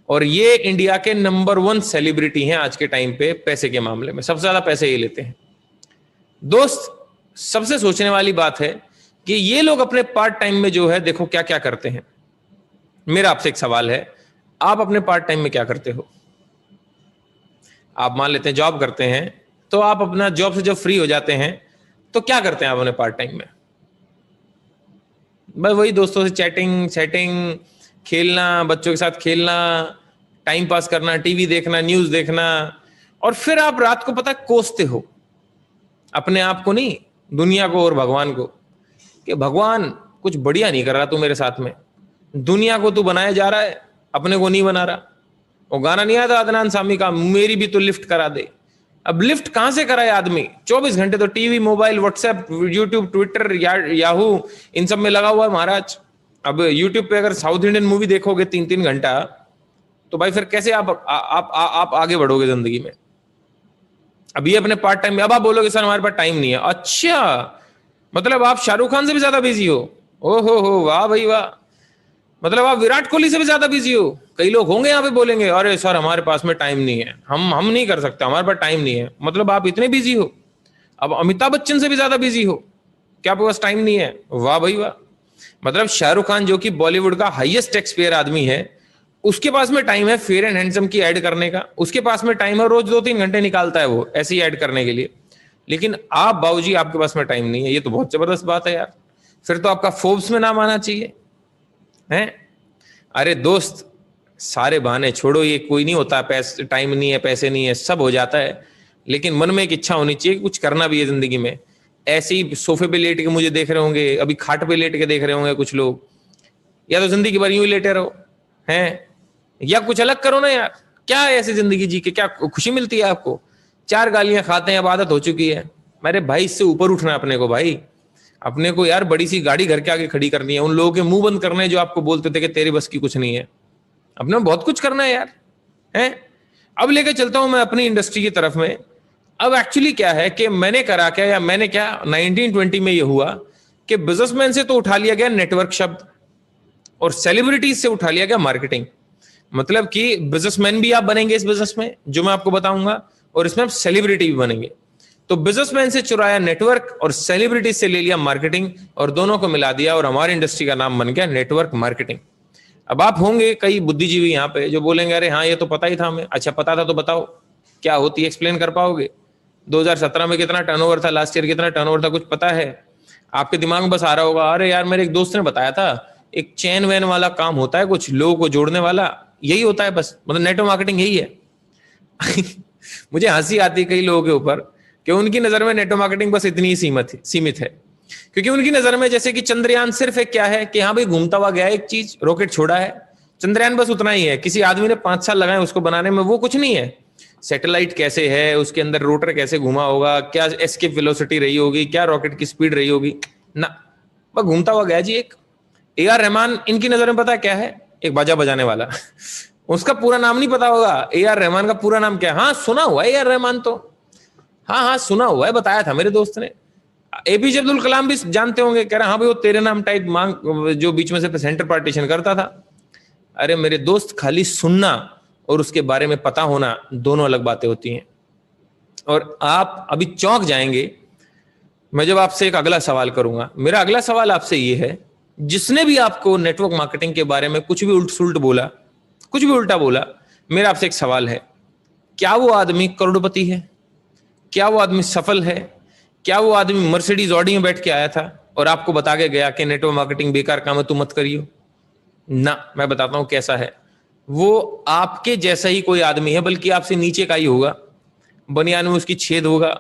और ये इंडिया के नंबर 1 सेलिब्रिटी हैं आज के टाइम पे पैसे के मामले में, सबसे ज्यादा पैसे ये लेते हैं। दोस्त, सबसे सोचने वाली बात है कि ये लोग अपने पार्ट टाइम में जो है देखो क्या क्या करते हैं। मेरा आपसे एक सवाल है, आप अपने पार्ट टाइम में क्या करते हो? आप मान लेते हैं जॉब करते हैं, तो आप अपना जॉब से जब फ्री हो जाते हैं तो क्या करते हैं आप अपने पार्ट टाइम में? बस वही दोस्तों से चैटिंग, सेटिंग, खेलना, बच्चों के साथ खेलना, टाइम पास करना, टीवी देखना, न्यूज देखना, और फिर आप रात को पता कोसते हो अपने आप को, नहीं दुनिया को और भगवान को, कि भगवान कुछ बढ़िया नहीं कर रहा तू मेरे साथ में, दुनिया को तू बनाया जा रहा है, अपने को नहीं बना रहा। वो गाना नहीं आता अदनान सामी का, मेरी भी तो लिफ्ट करा दे। अब लिफ्ट कहां से कराए आदमी? 24 घंटे तो TV, mobile, WhatsApp, YouTube, Twitter, Yahoo, इन सब में लगा हुआ है महाराज। अब यूट्यूब पे अगर साउथ इंडियन मूवी देखोगे 3-3 घंटा, तो भाई फिर कैसे आप आगे बढ़ोगे जिंदगी में? अब ये अपने पार्ट टाइम में, अब आप बोलोगे सर हमारे पास टाइम नहीं है। अच्छा, मतलब आप शाहरुख खान से भी ज्यादा बिजी हो? हो, वाह भाई वाह, मतलब आप विराट कोहली से भी ज्यादा बिजी हो। कई लोग होंगे यहाँ पे बोलेंगे अरे सर हमारे पास में टाइम नहीं है, हम नहीं कर सकते, हमारे पास टाइम नहीं है। मतलब आप इतने बिजी हो, अब अमिताभ बच्चन से भी ज्यादा बिजी हो, क्या आपके पास टाइम नहीं है? वाह भाई वाह। मतलब शाहरुख खान जो कि बॉलीवुड का हाईएस्ट टैक्स पेयर आदमी है, उसके पास में टाइम है फेयर एंड हैंडसम की ऐड करने का, उसके पास में टाइम है, रोज 2-3 घंटे निकालता है वो ऐसी ऐड करने के लिए। लेकिन आप बाबूजी आपके पास में टाइम नहीं है, ये तो बहुत जबरदस्त बात है यार। फिर तो आपका फोर्ब्स में नाम आना चाहिए है। अरे दोस्त, सारे बहाने छोड़ो, ये कोई नहीं होता, पैसे टाइम नहीं है, पैसे नहीं है, सब हो जाता है। लेकिन मन में एक इच्छा होनी चाहिए, कुछ करना भी है जिंदगी में। ऐसे ही सोफे पे लेट के मुझे देख रहे होंगे, अभी खाट पे लेट के देख रहे होंगे कुछ लोग, या तो जिंदगी भर यूं ही लेटे रहो हैं, या कुछ अलग करो ना यार। क्या है ऐसी जिंदगी जी के क्या खुशी मिलती है आपको? 4 गालियां खाते हैं, अब आदत हो चुकी है। मेरे भाई इससे ऊपर उठना अपने को, भाई अपने को यार बड़ी सी गाड़ी घर के आगे खड़ी करनी है, उन लोगों के मुंह बंद करने जो आपको बोलते थे कि तेरे बस की कुछ नहीं है। अपने बहुत कुछ करना है यार, हैं? अब लेके चलता हूं मैं अपनी इंडस्ट्री की तरफ में। अब एक्चुअली क्या है कि मैंने करा क्या, या मैंने क्या 1920 में ये हुआ कि बिजनेसमैन से तो उठा लिया गया नेटवर्क शब्द, और सेलिब्रिटीज से उठा लिया गया मार्केटिंग। मतलब कि बिजनेसमैन भी आप बनेंगे इस बिजनेस में जो मैं आपको बताऊंगा, और इसमें आप सेलिब्रिटी भी बनेंगे। तो बिजनेसमैन से चुराया नेटवर्क और सेलिब्रिटी से ले लिया मार्केटिंग, और दोनों को मिला दिया, और हमारी इंडस्ट्री का नाम बन गया नेटवर्क मार्केटिंग। अब आप होंगे कई बुद्धिजीवी यहाँ पे जो बोलेंगे अरे हाँ ये तो पता ही था हमें। अच्छा पता था तो बताओ क्या होती है, एक्सप्लेन कर पाओगे? 2017 में कितना टर्नओवर था, लास्ट ईयर कितना टर्नओवर था, कुछ पता है? आपके दिमाग में बस आ रहा होगा अरे यार मेरे एक दोस्त ने बताया था एक चेन वैन वाला काम होता है, कुछ लोगों को जोड़ने वाला, यही होता है बस, मतलब नेटवर्क मार्केटिंग यही है। मुझे हंसी आती है कई लोगों के ऊपर कि उनकी नजर में नेटवर्क मार्केटिंग बस इतनी ही सीमित है, क्योंकि उनकी नजर में जैसे कि चंद्रयान सिर्फ एक क्या है कि हाँ भाई घूमता हुआ गया एक चीज, रॉकेट छोड़ा है, चंद्रयान बस उतना ही है। किसी आदमी ने 5 साल लगाए उसको बनाने में, वो कुछ नहीं है। सैटेलाइट कैसे है, उसके अंदर रोटर कैसे घुमा होगा, क्या एस्केप वेलोसिटी रही होगी, क्या रॉकेट की स्पीड रही होगी, ना बस घूमता हुआ गया जी। एक AR रहमान इनकी नजर में पता है क्या है? एक बाजा बजाने वाला। उसका पूरा नाम नहीं पता होगा, AR रहमान का पूरा नाम क्या है? हाँ सुना हुआ है AR रहमान तो, हाँ सुना हुआ है, बताया था मेरे दोस्त ने। APJ अब्दुल कलाम भी जानते होंगे, कह रहा हाँ भाई वो तेरे नाम टाइप मांग जो बीच में से सेंटर पार्टीशन करता था। अरे मेरे दोस्त, खाली सुनना और उसके बारे में पता होना दोनों अलग बातें होती हैं। और आप अभी चौंक जाएंगे मैं जब आपसे एक अगला सवाल करूंगा। मेरा अगला सवाल आपसे ये है, जिसने भी आपको नेटवर्क मार्केटिंग के बारे में कुछ भी उल्ट सुल्ट बोला, कुछ भी उल्टा बोला, मेरा आपसे एक सवाल है, क्या वो आदमी करोड़पति है? क्या वो आदमी सफल है? क्या वो आदमी मर्सिडीज ऑडी में बैठ के आया था और आपको बता के गया कि नेटवर्क मार्केटिंग बेकार काम है तू मत करियो? ना, मैं बताता हूं कैसा है। वो आपके जैसा ही कोई आदमी है, बल्कि आपसे नीचे का ही होगा, बनियान में उसकी छेद होगा,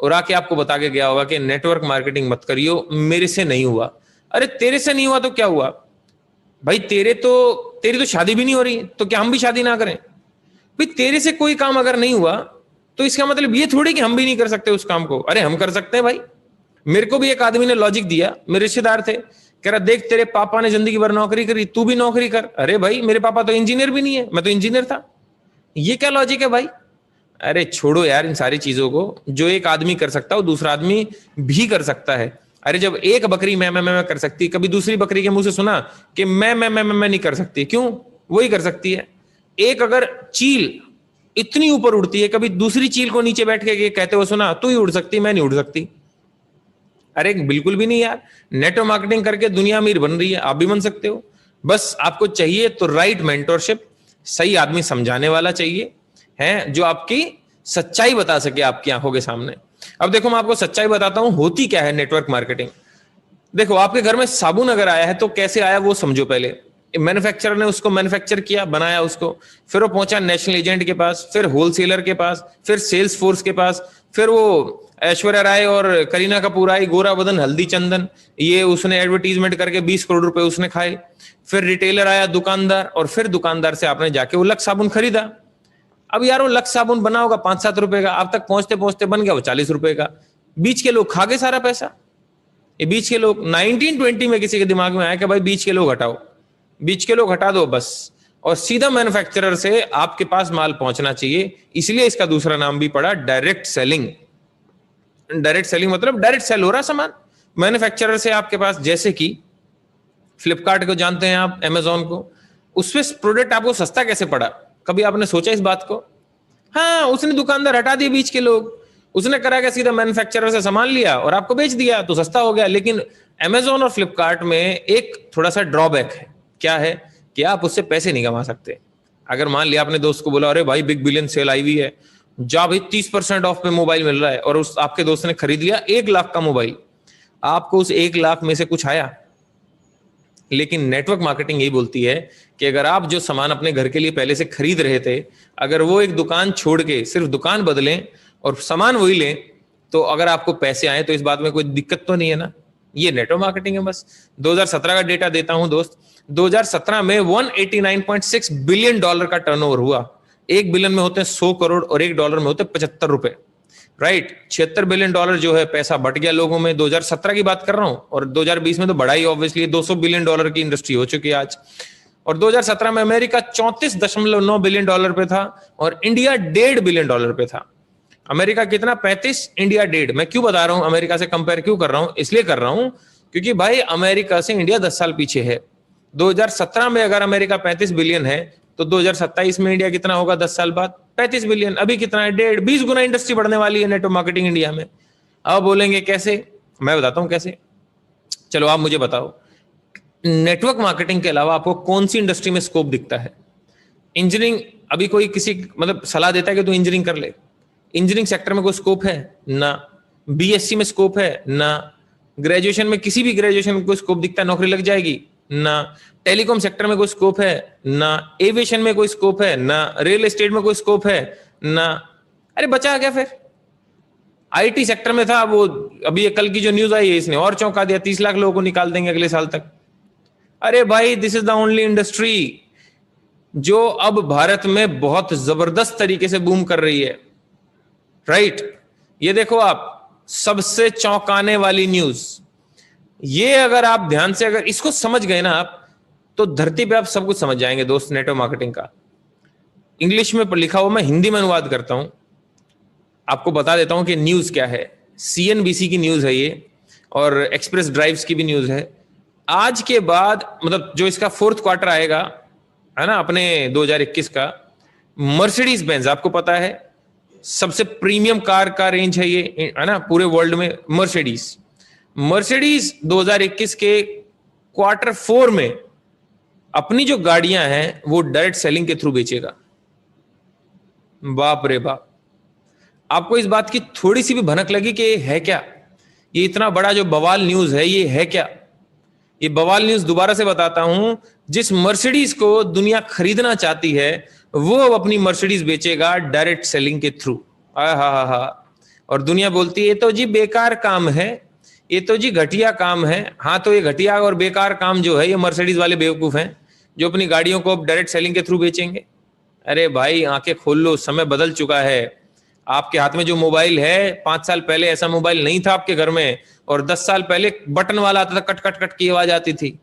और आके आपको बता के गया होगा कि नेटवर्क मार्केटिंग मत करियो, मेरे से नहीं हुआ। अरे तेरे से नहीं हुआ तो क्या हुआ? भाई तेरी तो शादी भी नहीं हो रही, तो क्या हम भी शादी ना करें? भाई तेरे से कोई काम अगर नहीं हुआ तो इसका मतलब ये थोड़ी कि हम भी नहीं कर सकते उस काम को। अरे हम कर सकते हैं भाई। मेरे को भी एक आदमी ने लॉजिक दिया, मेरे रिश्तेदार थे, कह रहा देख तेरे पापा ने जिंदगी भर नौकरी करी, तू भी नौकरी कर। अरे भाई मेरे पापा तो इंजीनियर भी नहीं है, मैं तो इंजीनियर था। ये क्या लॉजिक है भाई? अरे छोड़ो यार इन सारी चीजों को। जो एक आदमी कर सकता है वो दूसरा आदमी भी कर सकता है। अरे जब एक बकरी मैं कर सकती, कभी दूसरी बकरी के मुंह से सुना कि मैं नहीं कर सकती? क्यों? वही कर सकती है। एक अगर चील इतनी ऊपर उड़ती है, कभी दूसरी चील को नीचे बैठ के कहते हो सुना तू ही उड़ सकती, मैं नहीं उड़ सकती? अरे बिल्कुल भी नहीं यार। नेटवर्क मार्केटिंग करके दुनिया अमीर बन रही है, आप भी बन सकते हो। बस आपको चाहिए तो राइट मेंटरशिप, सही आदमी समझाने वाला चाहिए, है जो आपकी सच्चाई बता सके आपकी आंखों के सामने। अब देखो मैं आपको सच्चाई बताता हूं होती क्या है नेटवर्क मार्केटिंग। देखो आपके घर में साबुन अगर आया है तो कैसे आया वो समझो। पहले मैन्युफैक्चरर ने उसको मैन्युफैक्चर किया, बनाया उसको, फिर वो पहुंचा नेशनल एजेंट के पास, फिर होलसेलर के पास, फिर सेल्स फोर्स के पास, फिर वो ऐश्वर्या राय और करीना कपूर आई, गोरा बदन हल्दी चंदन, ये उसने एडवर्टीजमेंट करके 20 करोड़ रुपए उसने खाए। फिर रिटेलर आया, दुकानदार, और फिर दुकानदार से आपने जाके वो लक्स साबुन खरीदा। अब यार वो लक्स साबुन बना होगा 5-7 रुपए का, आप तक पहुंचते पहुंचते बन गया वो 40 रुपए का। बीच के लोग खा गए सारा पैसा। ये बीच के लोग 1920 में किसी के दिमाग में आया कि भाई बीच के लोग हटाओ, बीच के लोग हटा दो बस, और सीधा मैन्युफैक्चरर से आपके पास माल पहुंचना चाहिए। इसलिए इसका दूसरा नाम भी पड़ा डायरेक्ट सेलिंग। डायरेक्ट सेलिंग मतलब डायरेक्ट सेल हो रहा सामान मैन्युफैक्चरर से आपके पास। जैसे कि फ्लिपकार्ट को जानते हैं आप, अमेजोन को, उसमें प्रोडक्ट आपको सस्ता कैसे पड़ा? कभी आपने सोचा इस बात को? हाँ, उसने दुकानदार हटा दिए बीच के लोग, उसने करा क्या सीधा मैन्युफैक्चरर से सामान लिया और आपको बेच दिया, तो सस्ता हो गया। लेकिन अमेजोन और फ्लिपकार्ट में एक थोड़ा सा ड्रॉबैक है। क्या है? कि आप उससे पैसे नहीं कमा सकते। अगर मान लिया आपने दोस्त को बोला अरे भाई बिग बिलियन सेल आई हुई है, जा भाई 30% ऑफ पे मोबाइल मिल रहा है, और उस आपके दोस्त ने खरीद लिया 1 लाख का मोबाइल, आपको उस 1 लाख में से कुछ आया? लेकिन नेटवर्क मार्केटिंग यही बोलती है कि अगर आप जो सामान अपने घर के लिए पहले से खरीद रहे थे, अगर वो एक दुकान छोड़ के सिर्फ दुकान बदलें और सामान वही लें, तो अगर आपको पैसे आए तो इस बात में कोई दिक्कत तो नहीं है ना। ये नेटवर्क मार्केटिंग है बस। 2017 का डेटा देता हूं दोस्त। 2017 में $189.6 बिलियन का टर्नओवर हुआ। 1 बिलियन में होते हैं 100 करोड़ और $1 में होते हैं 75 रुपए। राइट, $76 बिलियन जो है पैसा बट गया लोगों में। 2017 की बात कर रहा हूं, और 2020 में तो बढ़ा ही, ऑब्वियसली $200 बिलियन की इंडस्ट्री हो चुकी है आज। और 2017 में अमेरिका $34.9 बिलियन पे था और इंडिया $1.5 बिलियन पे था। अमेरिका कितना? 35, इंडिया 1.5। मैं क्यों बता रहा हूं अमेरिका से कंपेयर क्यों कर रहा हूं? इसलिए कर रहा हूं क्योंकि भाई अमेरिका से इंडिया 10 साल पीछे है। 2017 में अगर अमेरिका 35 बिलियन है तो 2027 में इंडिया कितना होगा 10 साल बाद? 35 बिलियन। अभी कितना है? 1.5, 20 गुना इंडस्ट्री बढ़ने वाली है नेटवर्क मार्केटिंग इंडिया में। अब बोलेंगे कैसे? मैं बताता हूं कैसे। चलो आप मुझे बताओ, नेटवर्क मार्केटिंग के अलावा आपको कौन सी इंडस्ट्री में स्कोप दिखता है? इंजीनियरिंग, अभी कोई किसी मतलब सलाह देता है कि तू इंजीनियरिंग कर ले? इंजीनियरिंग सेक्टर में कोई स्कोप है ना? बीएससी में स्कोप है ना? ग्रेजुएशन में, किसी भी ग्रेजुएशन में कोई स्कोप दिखता है नौकरी लग जाएगी ना? टेलीकॉम सेक्टर में कोई स्कोप है ना? एविएशन में कोई स्कोप है ना? रियल एस्टेट में कोई स्कोप है ना? अरे बचा गया फिर। आईटी सेक्टर में था वो, अभी ये कल की जो न्यूज आई है इसने और चौंका दिया, 30 लाख लोगों को निकाल देंगे अगले साल तक। अरे भाई this is the only industry जो अब भारत में बहुत जबरदस्त तरीके से बूम कर रही है। राइट, ये देखो आप, सबसे चौंकाने वाली न्यूज ये, अगर आप ध्यान से अगर इसको समझ गए ना आप, तो धरती पे आप सब कुछ समझ जाएंगे दोस्त नेटवर्क मार्केटिंग का। इंग्लिश में लिखा हुआ मैं हिंदी में अनुवाद करता हूं, आपको बता देता हूं कि न्यूज क्या है। सीएनबीसी की न्यूज है ये, और एक्सप्रेस ड्राइव्स की भी न्यूज है। आज के बाद मतलब जो इसका 4th क्वार्टर आएगा है ना अपने 2021 का, मर्सिडीज बेंज, आपको पता है सबसे प्रीमियम कार का रेंज है ये, है ना पूरे वर्ल्ड में। मर्सिडीज 2021 के Q4 में अपनी जो गाड़ियां हैं वो डायरेक्ट सेलिंग के थ्रू बेचेगा। बाप रे बाप, आपको इस बात की थोड़ी सी भी भनक लगी कि ये है क्या? ये इतना बड़ा जो बवाल न्यूज है ये है क्या? ये बवाल न्यूज दोबारा से बताता हूं, जिस मर्सिडीज को दुनिया खरीदना चाहती है वो अपनी मर्सिडीज बेचेगा डायरेक्ट सेलिंग के थ्रू। हा, और दुनिया बोलती है तो जी बेकार काम है, ये तो जी घटिया काम है। हाँ, तो ये घटिया और बेकार काम जो है, ये मर्सिडीज वाले बेवकूफ हैं जो अपनी गाड़ियों को अब डायरेक्ट सेलिंग के थ्रू बेचेंगे। अरे भाई, आंखें खोल लो, समय बदल चुका है। आपके हाथ में जो मोबाइल है, 5 साल पहले ऐसा मोबाइल नहीं था आपके घर में, और 10 साल पहले बटन वाला आता था, कट कट कट की आवाज आती थी।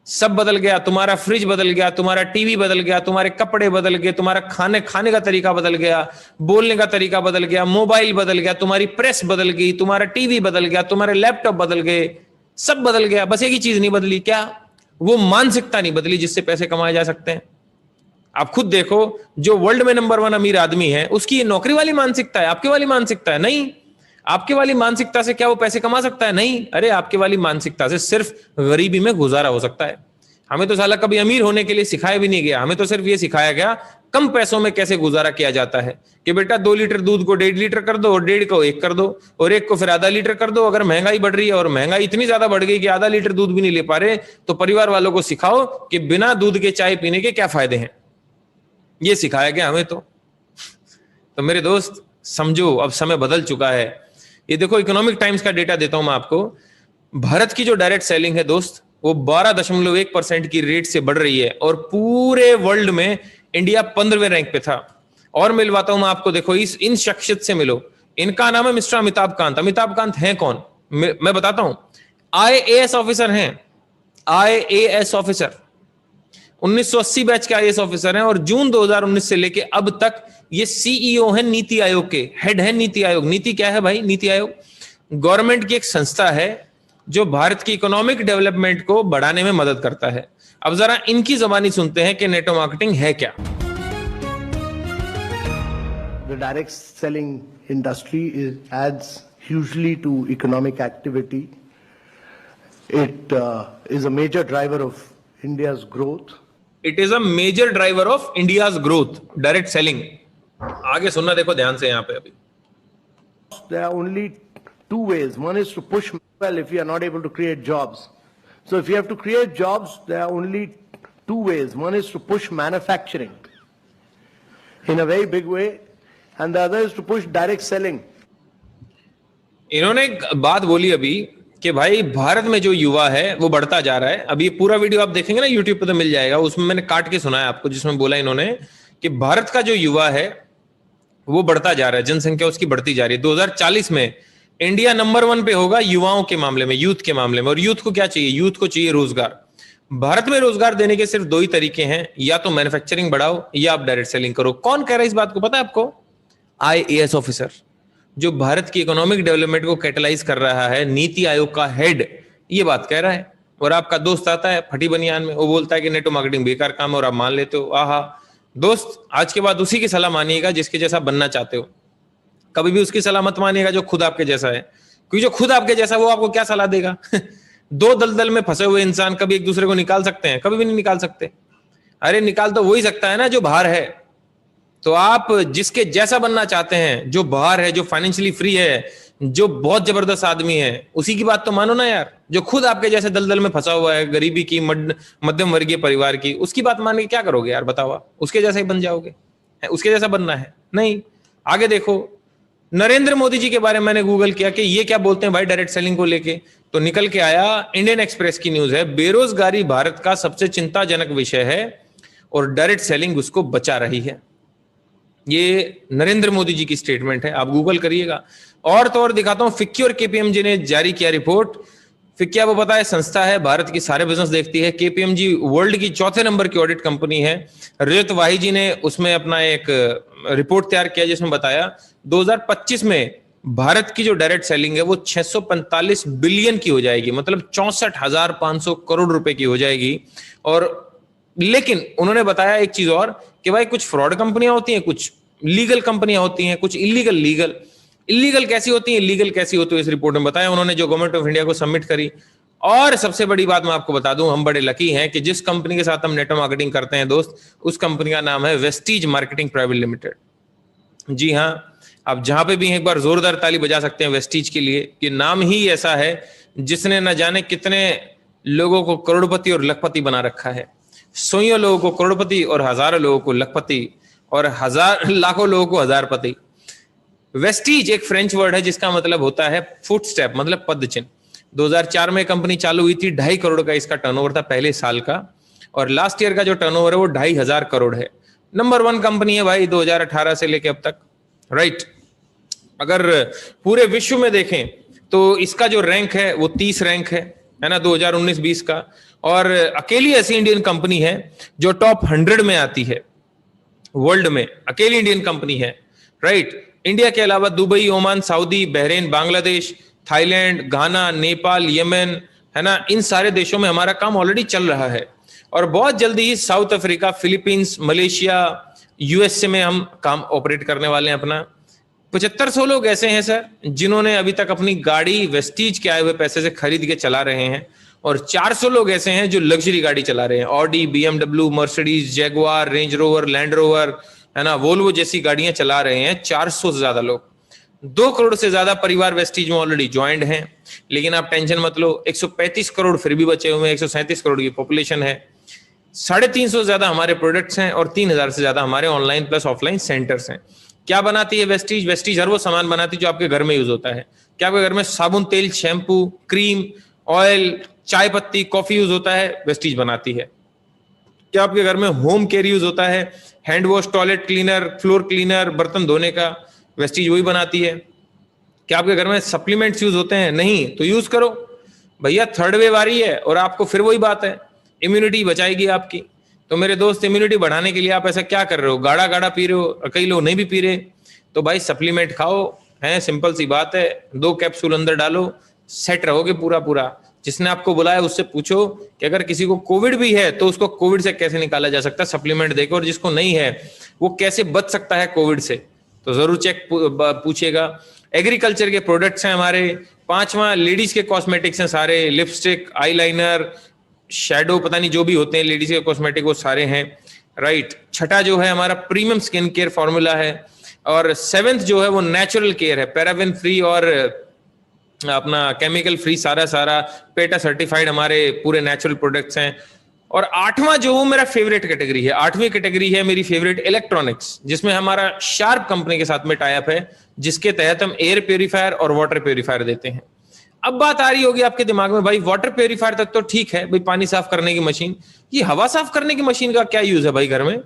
सब बदल गया। तुम्हारा फ्रिज बदल गया, तुम्हारा टीवी बदल गया, तुम्हारे कपड़े बदल गए, तुम्हारा खाने का तरीका बदल गया, बोलने का तरीका बदल गया, मोबाइल बदल गया, तुम्हारी प्रेस बदल गई, तुम्हारा टीवी बदल गया, तुम्हारे लैपटॉप बदल गए, सब बदल गया। बस एक ही चीज नहीं बदली, क्या? वो मानसिकता नहीं बदली जिससे पैसे कमाए जा सकते हैं। आप खुद देखो, जो वर्ल्ड में नंबर 1 अमीर आदमी है, उसकी ये नौकरी वाली मानसिकता है, आपके वाली मानसिकता है नहीं। आपके वाली मानसिकता से क्या वो पैसे कमा सकता है? नहीं। अरे, आपके वाली मानसिकता से सिर्फ गरीबी में गुजारा हो सकता है। हमें तो साला कभी अमीर होने के लिए सिखाया भी नहीं गया। हमें तो सिर्फ ये सिखाया गया कम पैसों में कैसे गुजारा किया जाता है, कि बेटा 2 लीटर दूध को 1.5 लीटर कर दो, और 1.5 को 1 कर दो, और 1 को फिर आधा लीटर कर दो। अगर महंगाई बढ़ रही है और महंगाई इतनी ज्यादा बढ़ गई कि आधा लीटर दूध भी नहीं ले पा रहे, तो परिवार वालों को सिखाओ कि बिना दूध के चाय पीने के क्या फायदे हैं। ये सिखाया गया हमें तो मेरे दोस्त समझो, अब समय बदल चुका है। ये देखो, इकोनॉमिक टाइम्स का डेटा देता हूं मैं आपको। भारत की जो डायरेक्ट सेलिंग है दोस्त, वो 12.1% की रेट से बढ़ रही है, और पूरे वर्ल्ड में इंडिया 15वें रैंक पे था। और मिलवाता हूं मैं आपको, देखो इन शख्सियत से मिलो। इनका नाम है मिस्टर अमिताभ कांत। अमिताभ कांत हैं कौन? मैं बताता हूं। IAS ऑफिसर हैं, IAS ऑफिसर, 1980 बैच के IAS ऑफिसर हैं, और जून 2019 से लेके अब तक ये CEO हैं नीति आयोग के, हेड है नीति आयोग। नीति क्या है भाई? नीति आयोग गवर्नमेंट की एक संस्था है जो भारत की इकोनॉमिक डेवलपमेंट को बढ़ाने में मदद करता है। अब जरा इनकी जबानी सुनते हैं कि नेटो मार्केटिंग है क्या। The direct selling industry adds hugely to economic activity. It is a major driver of India's growth. It is a major driver of India's growth, direct selling. आगे सुनना देखो ध्यान से यहाँ पे। अभी There are only 2 ways. One is to push well if you are not able to create jobs. So if you have to create jobs, there are only 2 ways. One is to push manufacturing in a very big way, and the other is to push direct selling. इन्होंने एक बात बोली अभी कि भाई भारत में जो युवा है वो बढ़ता जा रहा है। अभी पूरा वीडियो आप देखेंगे ना, यूट्यूब पे तो मिल जाएगा, उसमें मैंने काट के सुनाया आपको, जिसमें बोला इन्होंने कि भारत का जो युवा है वो बढ़ता जा रहा है, जनसंख्या उसकी बढ़ती जा रही है। 2040 में इंडिया नंबर 1 पे होगा युवाओं के मामले में, यूथ के मामले में। और यूथ को क्या चाहिए? यूथ को चाहिए रोजगार। भारत में रोजगार देने के सिर्फ 2 ही तरीके हैं, या तो मैन्युफैक्चरिंग बढ़ाओ या आप डायरेक्ट सेलिंग करो। कौन कह रहा है इस बात को, पता है आपको? IAS ऑफिसर, जो भारत की इकोनॉमिक डेवलपमेंट को कैटलाइज कर रहा है, नीति आयोग का हेड, ये बात कह रहा है। और आपका दोस्त आता है फटी बनियान में, वो बोलता है कि नेटो मार्केटिंग बेकार काम है, और आप मान लेते हो। आहा दोस्त, आज के बाद उसी की सलाह मानिएगा जिसके जैसा बनना चाहते हो। कभी भी उसकी सलाह मत मानिएगा जो खुद आपके जैसा है, क्योंकि जो खुद आपके जैसा वो आपको क्या सलाह देगा? 2 दलदल में फंसे हुए इंसान कभी एक दूसरे को निकाल सकते हैं? कभी भी नहीं निकाल सकते। अरे निकाल तो वही सकता है ना जो बाहर है। तो आप जिसके जैसा बनना चाहते हैं, जो बाहर है, जो फाइनेंशियली फ्री है, जो बहुत जबरदस्त आदमी है, उसी की बात तो मानो ना यार। जो खुद आपके जैसे दलदल में फंसा हुआ है, गरीबी की, मध्यम वर्गीय परिवार की, उसकी बात मान के क्या करोगे यार? बताओ। उसके जैसा ही बन जाओगे? उसके जैसा बनना है? नहीं। आगे देखो, नरेंद्र मोदी जी के बारे में मैंने गूगल किया कि ये क्या बोलते हैं भाई डायरेक्ट सेलिंग को लेके, तो निकल के आया, इंडियन एक्सप्रेस की न्यूज है, बेरोजगारी भारत का सबसे चिंताजनक विषय है और डायरेक्ट सेलिंग उसको बचा रही है। ये नरेंद्र मोदी जी की स्टेटमेंट है, आप गूगल करिएगा। और तो और दिखाता हूं, फिक्की और केपीएमजी ने जारी किया रिपोर्ट। फिक्की आपको पता है संस्था है, भारत की सारे बिजनेस देखती है। केपीएमजी वर्ल्ड की 4थे नंबर की ऑडिट कंपनी है। रजत वाही जी ने उसमें अपना एक रिपोर्ट तैयार किया जिसमें बताया 2025 में भारत की जो डायरेक्ट सेलिंग है वो 645 बिलियन की हो जाएगी, मतलब 64,500 करोड़ रुपए की हो जाएगी। और लेकिन उन्होंने बताया एक चीज और कि भाई कुछ फ्रॉड कंपनियां होती हैं, कुछ लीगल कंपनियां होती हैं, कुछ इलीगल कैसी होती है, लीगल कैसी होती है, इस रिपोर्ट में बताया उन्होंने, जो गवर्नमेंट ऑफ इंडिया को सबमिट करी। और सबसे बड़ी बात मैं आपको बता दूं, हम बड़े लकी हैं कि जिस कंपनी के साथ हम नेटवर्क मार्केटिंग करते हैं दोस्त, उस कंपनी का नाम है वेस्टीज मार्केटिंग प्राइवेट लिमिटेड। जी हाँ, आप जहां पे भी एक बार जोरदार ताली बजा सकते हैं वेस्टीज के लिए। ये नाम ही ऐसा है जिसने न जाने कितने लोगों को करोड़पति और लखपति बना रखा है। सौयों लोगों को करोड़पति और हजारों लोगों को लखपति और लाखों लोगों को हजारपति। वेस्टीज एक फ्रेंच वर्ड है जिसका मतलब होता है फुटस्टेप, मतलब पदचिन्ह। 2004 में कंपनी चालू हुई थी, 2.5 करोड़ का इसका टर्नओवर था पहले साल का, और लास्ट ईयर का जो टर्नओवर है वो 2,500 करोड़ है। नंबर 1 कंपनी है भाई 2018 से लेके अब तक, राइट। अगर पूरे विश्व में देखें तो इसका जो रैंक है वो 30 रैंक है ना, 2019-20 का। और अकेली ऐसी इंडियन कंपनी है जो टॉप 100 में आती है वर्ल्ड में, अकेली इंडियन कंपनी है, राइट। इंडिया के अलावा Dubai, Oman, Saudi, Bahrain, Bangladesh, Thailand, Ghana, Nepal, Yemen, है ना, इन सारे देशों में हमारा काम ऑलरेडी चल रहा है। और बहुत जल्दी ही South Africa, Philippines, Malaysia, USA में हम काम ऑपरेट करने वाले हैं अपना। 7500 लोग ऐसे हैं सर जिन्होंने अभी तक अपनी गाड़ी वेस्टीज के आए हुए पैसे से खरीद के चला रहे हैं, और 400 लोग ऐसे हैं जो लग्जरी गाड़ी चला रहे हैं, Audi, BMW, Mercedes, Jaguar, range rover, land rover, है ना, वोल्वो जैसी गाड़ियां चला रहे हैं 400 से ज्यादा लोग। 2 करोड़ से ज्यादा परिवार वेस्टीज में ऑलरेडी ज्वाइंट हैं। लेकिन आप टेंशन मत लो, 135 करोड़ फिर भी बचे हुए हैं, 137 करोड़ की पॉपुलेशन है, 350 से ज्यादा हमारे प्रोडक्ट्स हैं, और 3000 से ज्यादा हमारे ऑनलाइन प्लस ऑफलाइन सेंटर्स हैं। क्या बनाती है वेस्टीज? वेस्टीज हर वो सामान बनाती है जो आपके घर में यूज होता है। क्या आपके घर में साबुन, तेल, शैम्पू, क्रीम, ऑयल, चाय पत्ती, कॉफी यूज होता है? वेस्टीज बनाती है। क्या आपके घर में होम केयर यूज होता है? Hand wash, toilet cleaner, floor cleaner, बर्तन धोने का, वेस्टीज वही बनाती है। क्या आपके घर में सप्लीमेंट्स यूज होते हैं? नहीं, तो यूज करो भैया, 3rd वेव आ रही है और आपको फिर वही बात है, इम्यूनिटी बचाएगी आपकी। तो मेरे दोस्त, इम्यूनिटी बढ़ाने के लिए आप ऐसा क्या कर रहे हो? गाढ़ा गाढ़ा पी रहे हो, कई लोग नहीं भी पी रहे, तो भाई सप्लीमेंट खाओ, है, सिंपल सी बात है, 2 कैप्सूल अंदर डालो, सेट रहोगे पूरा पूरा। जिसने आपको बुलाया उससे पूछो कि अगर किसी को कोविड भी है तो उसको कोविड से कैसे निकाला जा सकता है सप्लीमेंट देकर, और जिसको नहीं है वो कैसे बच सकता है कोविड से, तो जरूर चेक पूछिएगा। एग्रीकल्चर के प्रोडक्ट्स हैं हमारे। 5वां लेडीज के कॉस्मेटिक्स हैं सारे, लिपस्टिक, आईलाइनर, शैडो, पता नहीं जो भी होते हैं लेडीज के कॉस्मेटिक वो सारे हैं, राइट। 6ठा जो है हमारा प्रीमियम स्किन केयर फॉर्मूला है, और 7th जो है वो नेचुरल केयर है, पैराबेन फ्री और अपना केमिकल फ्री, सारा पेटा सर्टिफाइड हमारे पूरे नेचुरल प्रोडक्ट्स हैं। और 8वां जो वो मेरा फेवरेट कैटेगरी है, 8वीं कैटेगरी है मेरी फेवरेट, इलेक्ट्रॉनिक्स, जिसमें हमारा शार्प कंपनी के साथ में टाई अप है, जिसके तहत हम एयर प्योरीफायर और वाटर प्योरीफायर देते हैं। अब बात आ रही होगी आपके दिमाग में, भाई वाटर प्योरीफायर तक तो ठीक है भाई, पानी साफ करने की मशीन, ये हवा साफ करने की मशीन का क्या यूज है भाई घर में?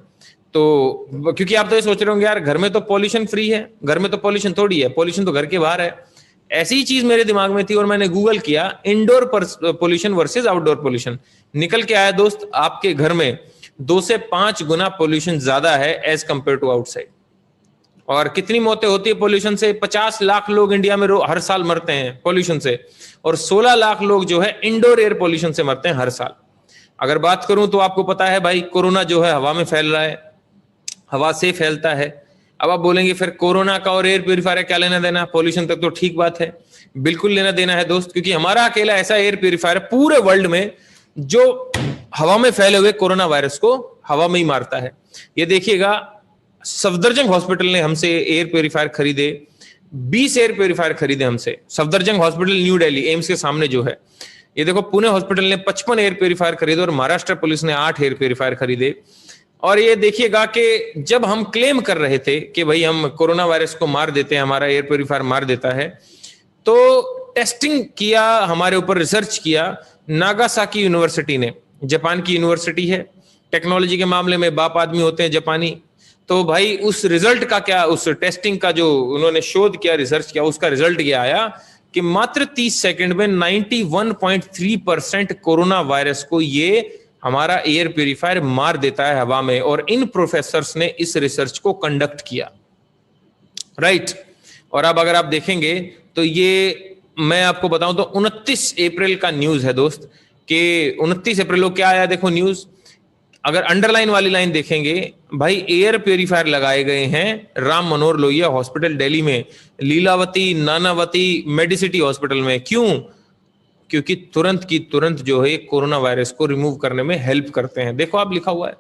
तो क्योंकि आप तो ये सोच रहे होंगे यार घर में तो पॉल्यूशन फ्री है, घर में तो पॉल्यूशन थोड़ी है, पॉल्यूशन तो घर के बाहर है। ऐसी ही चीज मेरे दिमाग में थी और मैंने गूगल किया, indoor pollution versus outdoor pollution. निकल के आया दोस्त, आपके घर में 2 से 5 गुना पोल्यूशन ज्यादा है एज कंपेयर टू आउटसाइड। और कितनी मौतें होती है पोल्यूशन से? 50 लाख लोग इंडिया में हर साल मरते हैं पोल्यूशन से, और 16 लाख लोग जो है इंडोर एयर पोल्यूशन से मरते हैं हर साल। अगर बात करूं तो आपको पता है भाई, कोरोना जो है हवा में फैल रहा है, हवा से फैलता है। अब आप बोलेंगे फिर कोरोना का और एयर प्योरीफायर क्या लेना देना? पोल्यूशन तक तो ठीक बात है, बिल्कुल लेना देना है दोस्त, क्योंकि हमारा अकेला ऐसा एयर प्योरीफायर है पूरे वर्ल्ड में जो हवा में फैले हुए कोरोना वायरस को हवा में ही मारता है। ये देखिएगा, सफदरजंग हॉस्पिटल ने हमसे एयर प्योरीफायर खरीदे, 20 एयर प्योरीफायर खरीदे हमसे। Safdarjung hospital new Delhi AIIMS के सामने जो है, ये देखो, पुणे हॉस्पिटल ने 55 एयर प्योरीफायर खरीदे, और महाराष्ट्र पुलिस ने 8 एयर प्योरीफायर खरीदे। और ये देखिएगा कि जब हम क्लेम कर रहे थे कि भाई हम कोरोना वायरस को मार देते हैं, हमारा एयर प्योरीफायर मार देता है, तो टेस्टिंग किया, हमारे ऊपर रिसर्च किया नागासाकी यूनिवर्सिटी ने, जापान की यूनिवर्सिटी है, टेक्नोलॉजी के मामले में बाप आदमी होते हैं जापानी। तो भाई उस रिजल्ट का क्या, उस टेस्टिंग का जो उन्होंने शोध किया, रिसर्च किया, उसका रिजल्ट ये आया कि मात्र 30 सेकंड में 91.3% कोरोना वायरस को ये हमारा एयर प्यूरिफायर मार देता है हवा में। और इन प्रोफेसर्स ने इस रिसर्च को कंडक्ट किया, राइट। और अब अगर आप देखेंगे तो ये मैं आपको बताऊं तो 29 अप्रैल का न्यूज है दोस्त, कि 29 अप्रैल को क्या आया देखो न्यूज। अगर अंडरलाइन वाली लाइन देखेंगे, भाई एयर प्यूरिफायर लगाए गए हैं राम मनोहर लोहिया हॉस्पिटल दिल्ली में, लीलावती, नानावती, मेडिसिटी हॉस्पिटल में। क्यों? क्योंकि तुरंत की तुरंत जो है कोरोना वायरस को रिमूव करने में हेल्प करते हैं। देखो आप, लिखा हुआ है।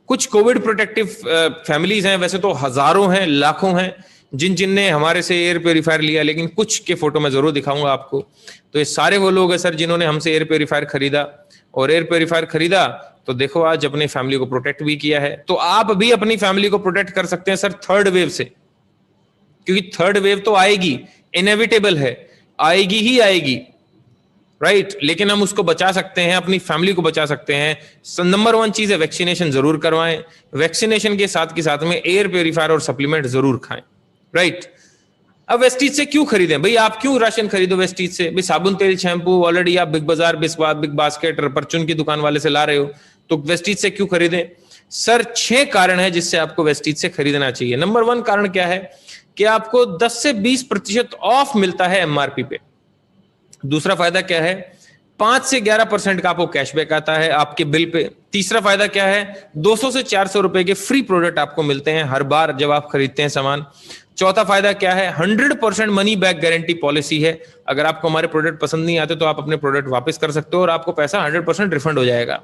कुछ कोविड प्रोटेक्टिव फैमिलीज हैं, वैसे तो हजारों हैं, लाखों हैं जिनने हमारे से एयर प्योरीफायर लिया, लेकिन कुछ के फोटो मैं जरूर दिखाऊंगा आपको। तो ये सारे वो लोग हैं सर जिन्होंने हमसे एयर प्योरीफायर खरीदा, और एयर प्योरीफायर खरीदा तो देखो आज अपनी फैमिली को प्रोटेक्ट भी किया है। तो आप भी अपनी फैमिली को प्रोटेक्ट कर सकते हैं सर 3rd वेव से, क्योंकि 3rd वेव तो आएगी, इनएविटेबल है, आएगी ही आएगी। राइट लेकिन हम उसको बचा सकते हैं, अपनी फैमिली को बचा सकते हैं। नंबर 1 चीज है वैक्सीनेशन जरूर करवाएं, वैक्सीनेशन के साथ में एयर प्योरीफायर और सप्लीमेंट जरूर खाएं। राइट अब वेस्टीज से क्यों खरीदें भाई? आप क्यों राशन खरीदो वेस्टीज से? भाई साबुन तेल शैम्पू ऑलरेडी आप बिग बाजार, बिग बास्केट, परचून की दुकान वाले से ला रहे हो, तो वेस्टीज से क्यों खरीदें? सर 6 कारण है जिससे आपको वेस्टीज से खरीदना चाहिए। नंबर 1 कारण क्या है कि आपको 10 से 20% ऑफ मिलता है एमआरपी पे। दूसरा फायदा क्या है? 5 से 11% का आपको कैशबैक आता है आपके बिल पे। तीसरा फायदा क्या है? 200 से 400 रुपए के फ्री प्रोडक्ट आपको मिलते हैं हर बार जब आप खरीदते हैं सामान। चौथा फायदा क्या है? 100% मनी बैक गारंटी पॉलिसी है। अगर आपको हमारे प्रोडक्ट पसंद नहीं आते तो आप अपने प्रोडक्ट वापस कर सकते हो और आपको पैसा 100% रिफंड हो जाएगा।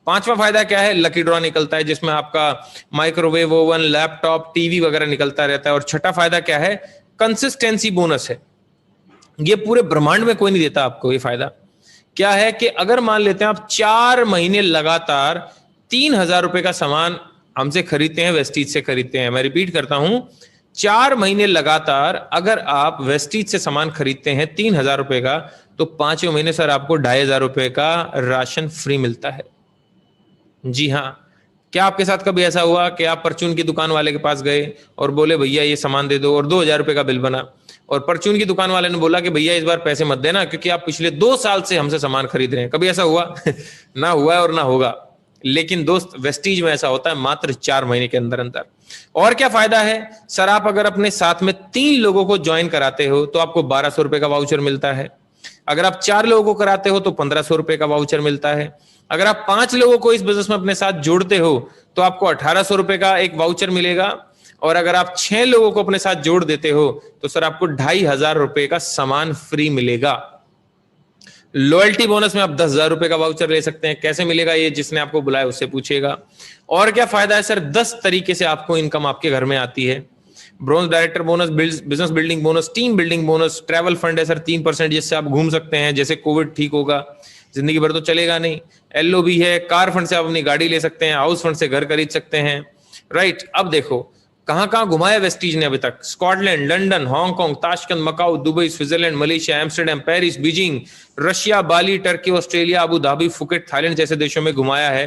पांचवा फायदा क्या है? लकी ड्रॉ निकलता है जिसमें आपका माइक्रोवेव ओवन, लैपटॉप, टीवी वगैरह निकलता रहता है। और छठा फायदा क्या है? कंसिस्टेंसी बोनस है। ये पूरे ब्रह्मांड में कोई नहीं देता आपको ये फायदा। क्या है कि अगर मान लेते हैं आप 4 महीने लगातार 3,000 रुपए का सामान हमसे खरीदते हैं, वेस्टीज से खरीदते हैं, मैं रिपीट करता हूं, 4 महीने लगातार अगर आप वेस्टीज से सामान खरीदते हैं 3,000 रुपए का, तो 5वें महीने सर आपको 2,500 रुपए का राशन फ्री मिलता है। जी हाँ, क्या आपके साथ कभी ऐसा हुआ कि आप परचून की दुकान वाले के पास गए और बोले भैया ये सामान दे दो और 2,000 रुपए का बिल बना, और परचून की दुकान वाले ने बोला कि भैया इस बार पैसे मत देना क्योंकि आप पिछले 2 साल से हमसे सामान खरीद रहे हैं? कभी ऐसा हुआ? ना हुआ है और ना होगा। लेकिन दोस्त वेस्टीज में ऐसा होता है मात्र 4 महीने के अंदर अंदर। और क्या फायदा है सर? आप अगर अपने साथ में 3 लोगों को ज्वाइन कराते हो तो आपको 1,200 रुपए का वाउचर मिलता है। अगर आप 4 लोगों को कराते हो तो 1,500 रुपए का वाउचर मिलता है। अगर आप 5 लोगों को इस बिजनेस में अपने साथ जोड़ते हो तो आपको 1,800 रुपए का एक वाउचर मिलेगा। और अगर आप 6 लोगों को अपने साथ जोड़ देते हो तो सर आपको 2,500 रुपए का सामान फ्री मिलेगा। लॉयल्टी बोनस में आप 10,000 रुपए का वाउचर ले सकते हैं। कैसे मिलेगा ये जिसने आपको बुलाया उससे पूछेगा। और क्या फायदा है सर? 10 तरीके से आपको इनकम आपके घर में आती है। Bronze director bonus, business building bonus, team building bonus, travel fund है सर 3% जिससे आप घूम सकते हैं, जैसे कोविड ठीक होगा, जिंदगी भर तो चलेगा नहीं। एलओबी है, कार फंड से आप अपनी गाड़ी ले सकते हैं, हाउस फंड से घर खरीद सकते हैं। राइट अब देखो कहां कहां घुमाया वेस्टीज ने अभी तक? Scotland, London, Hong Kong, Tashkent, Macau, Dubai, Switzerland, Malaysia, Amsterdam, Paris, Beijing, Russia, Bali, Turkey, Australia, Abu Dhabi, Phuket, Thailand जैसे देशों में घुमाया है।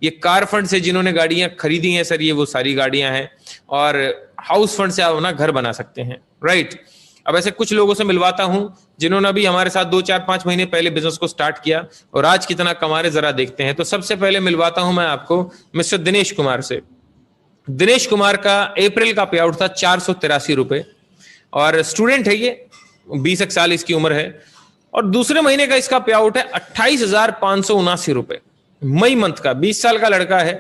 ये कार फंड से जिन्होंने गाड़ियां खरीदी हैं सर, ये वो सारी गाड़ियां हैं। और हाउस फंड से आप अपना घर बना सकते हैं। राइट अब ऐसे कुछ लोगों से मिलवाता हूं जिन्होंने अभी हमारे साथ 2, 4, 5 महीने पहले बिजनेस को स्टार्ट किया और आज कितना कमा रहे जरा देखते हैं। तो सबसे पहले मिलवाता हूं मैं आपको मिस्टर दिनेश कुमार से। दिनेश कुमार का अप्रैल का पे आउट था 483 रुपए और स्टूडेंट है ये, 20 साल इसकी उम्र है। और दूसरे महीने का इसका पे आउट है 28,579 रुपए मई मंथ का। 20 साल का लड़का है,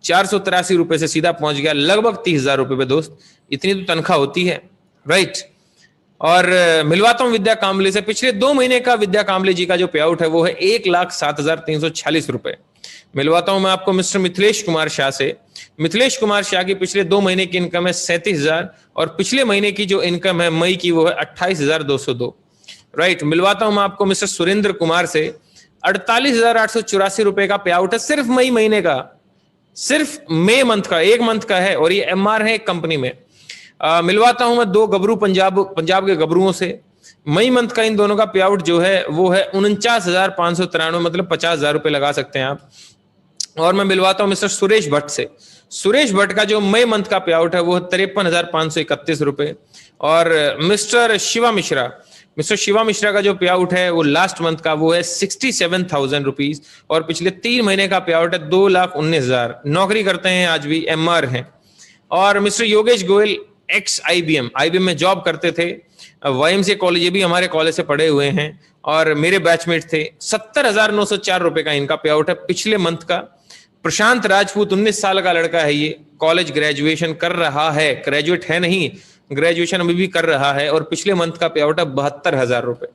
483 रुपए से सीधा पहुंच गया लगभग 30,000 रुपए पे। दोस्त इतनी तो तनख्वाह होती है। राइट और मिलवाता हूं विद्या कांबले से। पिछले 2 महीने का विद्या कांबले जी का जो पे आउट है वो है 1,07,346 रुपए। मिलवाता हूं मैं आपको मिस्टर मिथिलेश कुमार शाह से। मिथिलेश कुमार शाह की पिछले 2 महीने की इनकम है 37,000 और पिछले महीने की जो इनकम है मई की वो है 28,202। राइट मिलवाता हूं मैं आपको मिस्टर सुरेंद्र कुमार से। 48,884 रुपए का पे आउट है सिर्फ मई महीने का, सिर्फ मई मंथ का, 1 मंथ का है और ये एमआर है एक कंपनी में। मिलवाता हूं मैं 2 गबरू पंजाब के गबरुओं से। मई मंथ का इन दोनों का पे आउट जो है वो है 49,593, मतलब 50,000 रुपए लगा सकते हैं आप। और मैं मिलवाता हूं मिस्टर सुरेश भट्ट से। सुरेश भट्ट का जो मई मंथ का पे आउट है वो 53,531 रुपए। और मिस्टर शिवा मिश्रा का जो पे आउट है वो लास्ट मंथ का वो है 67,000 रुपीज और पिछले 3 महीने का पे आउट है 2,19,000। नौकरी करते हैं, आज भी एमआर हैं। और mister Yogesh Goyal x IBM में जॉब करते थे, YMCA कॉलेज, ये भी हमारे कॉलेज से पढ़े हुए हैं और मेरे बैचमेट थे। 70,904 रुपए का इनका पे आउट है पिछले मंथ का। प्रशांत राजपूत 19 साल का लड़का है, ये कॉलेज ग्रेजुएशन कर रहा है, ग्रेजुएट है नहीं, ग्रेजुएशन अभी भी कर रहा है और पिछले मंथ का पे आउट है 72,000 रुपए।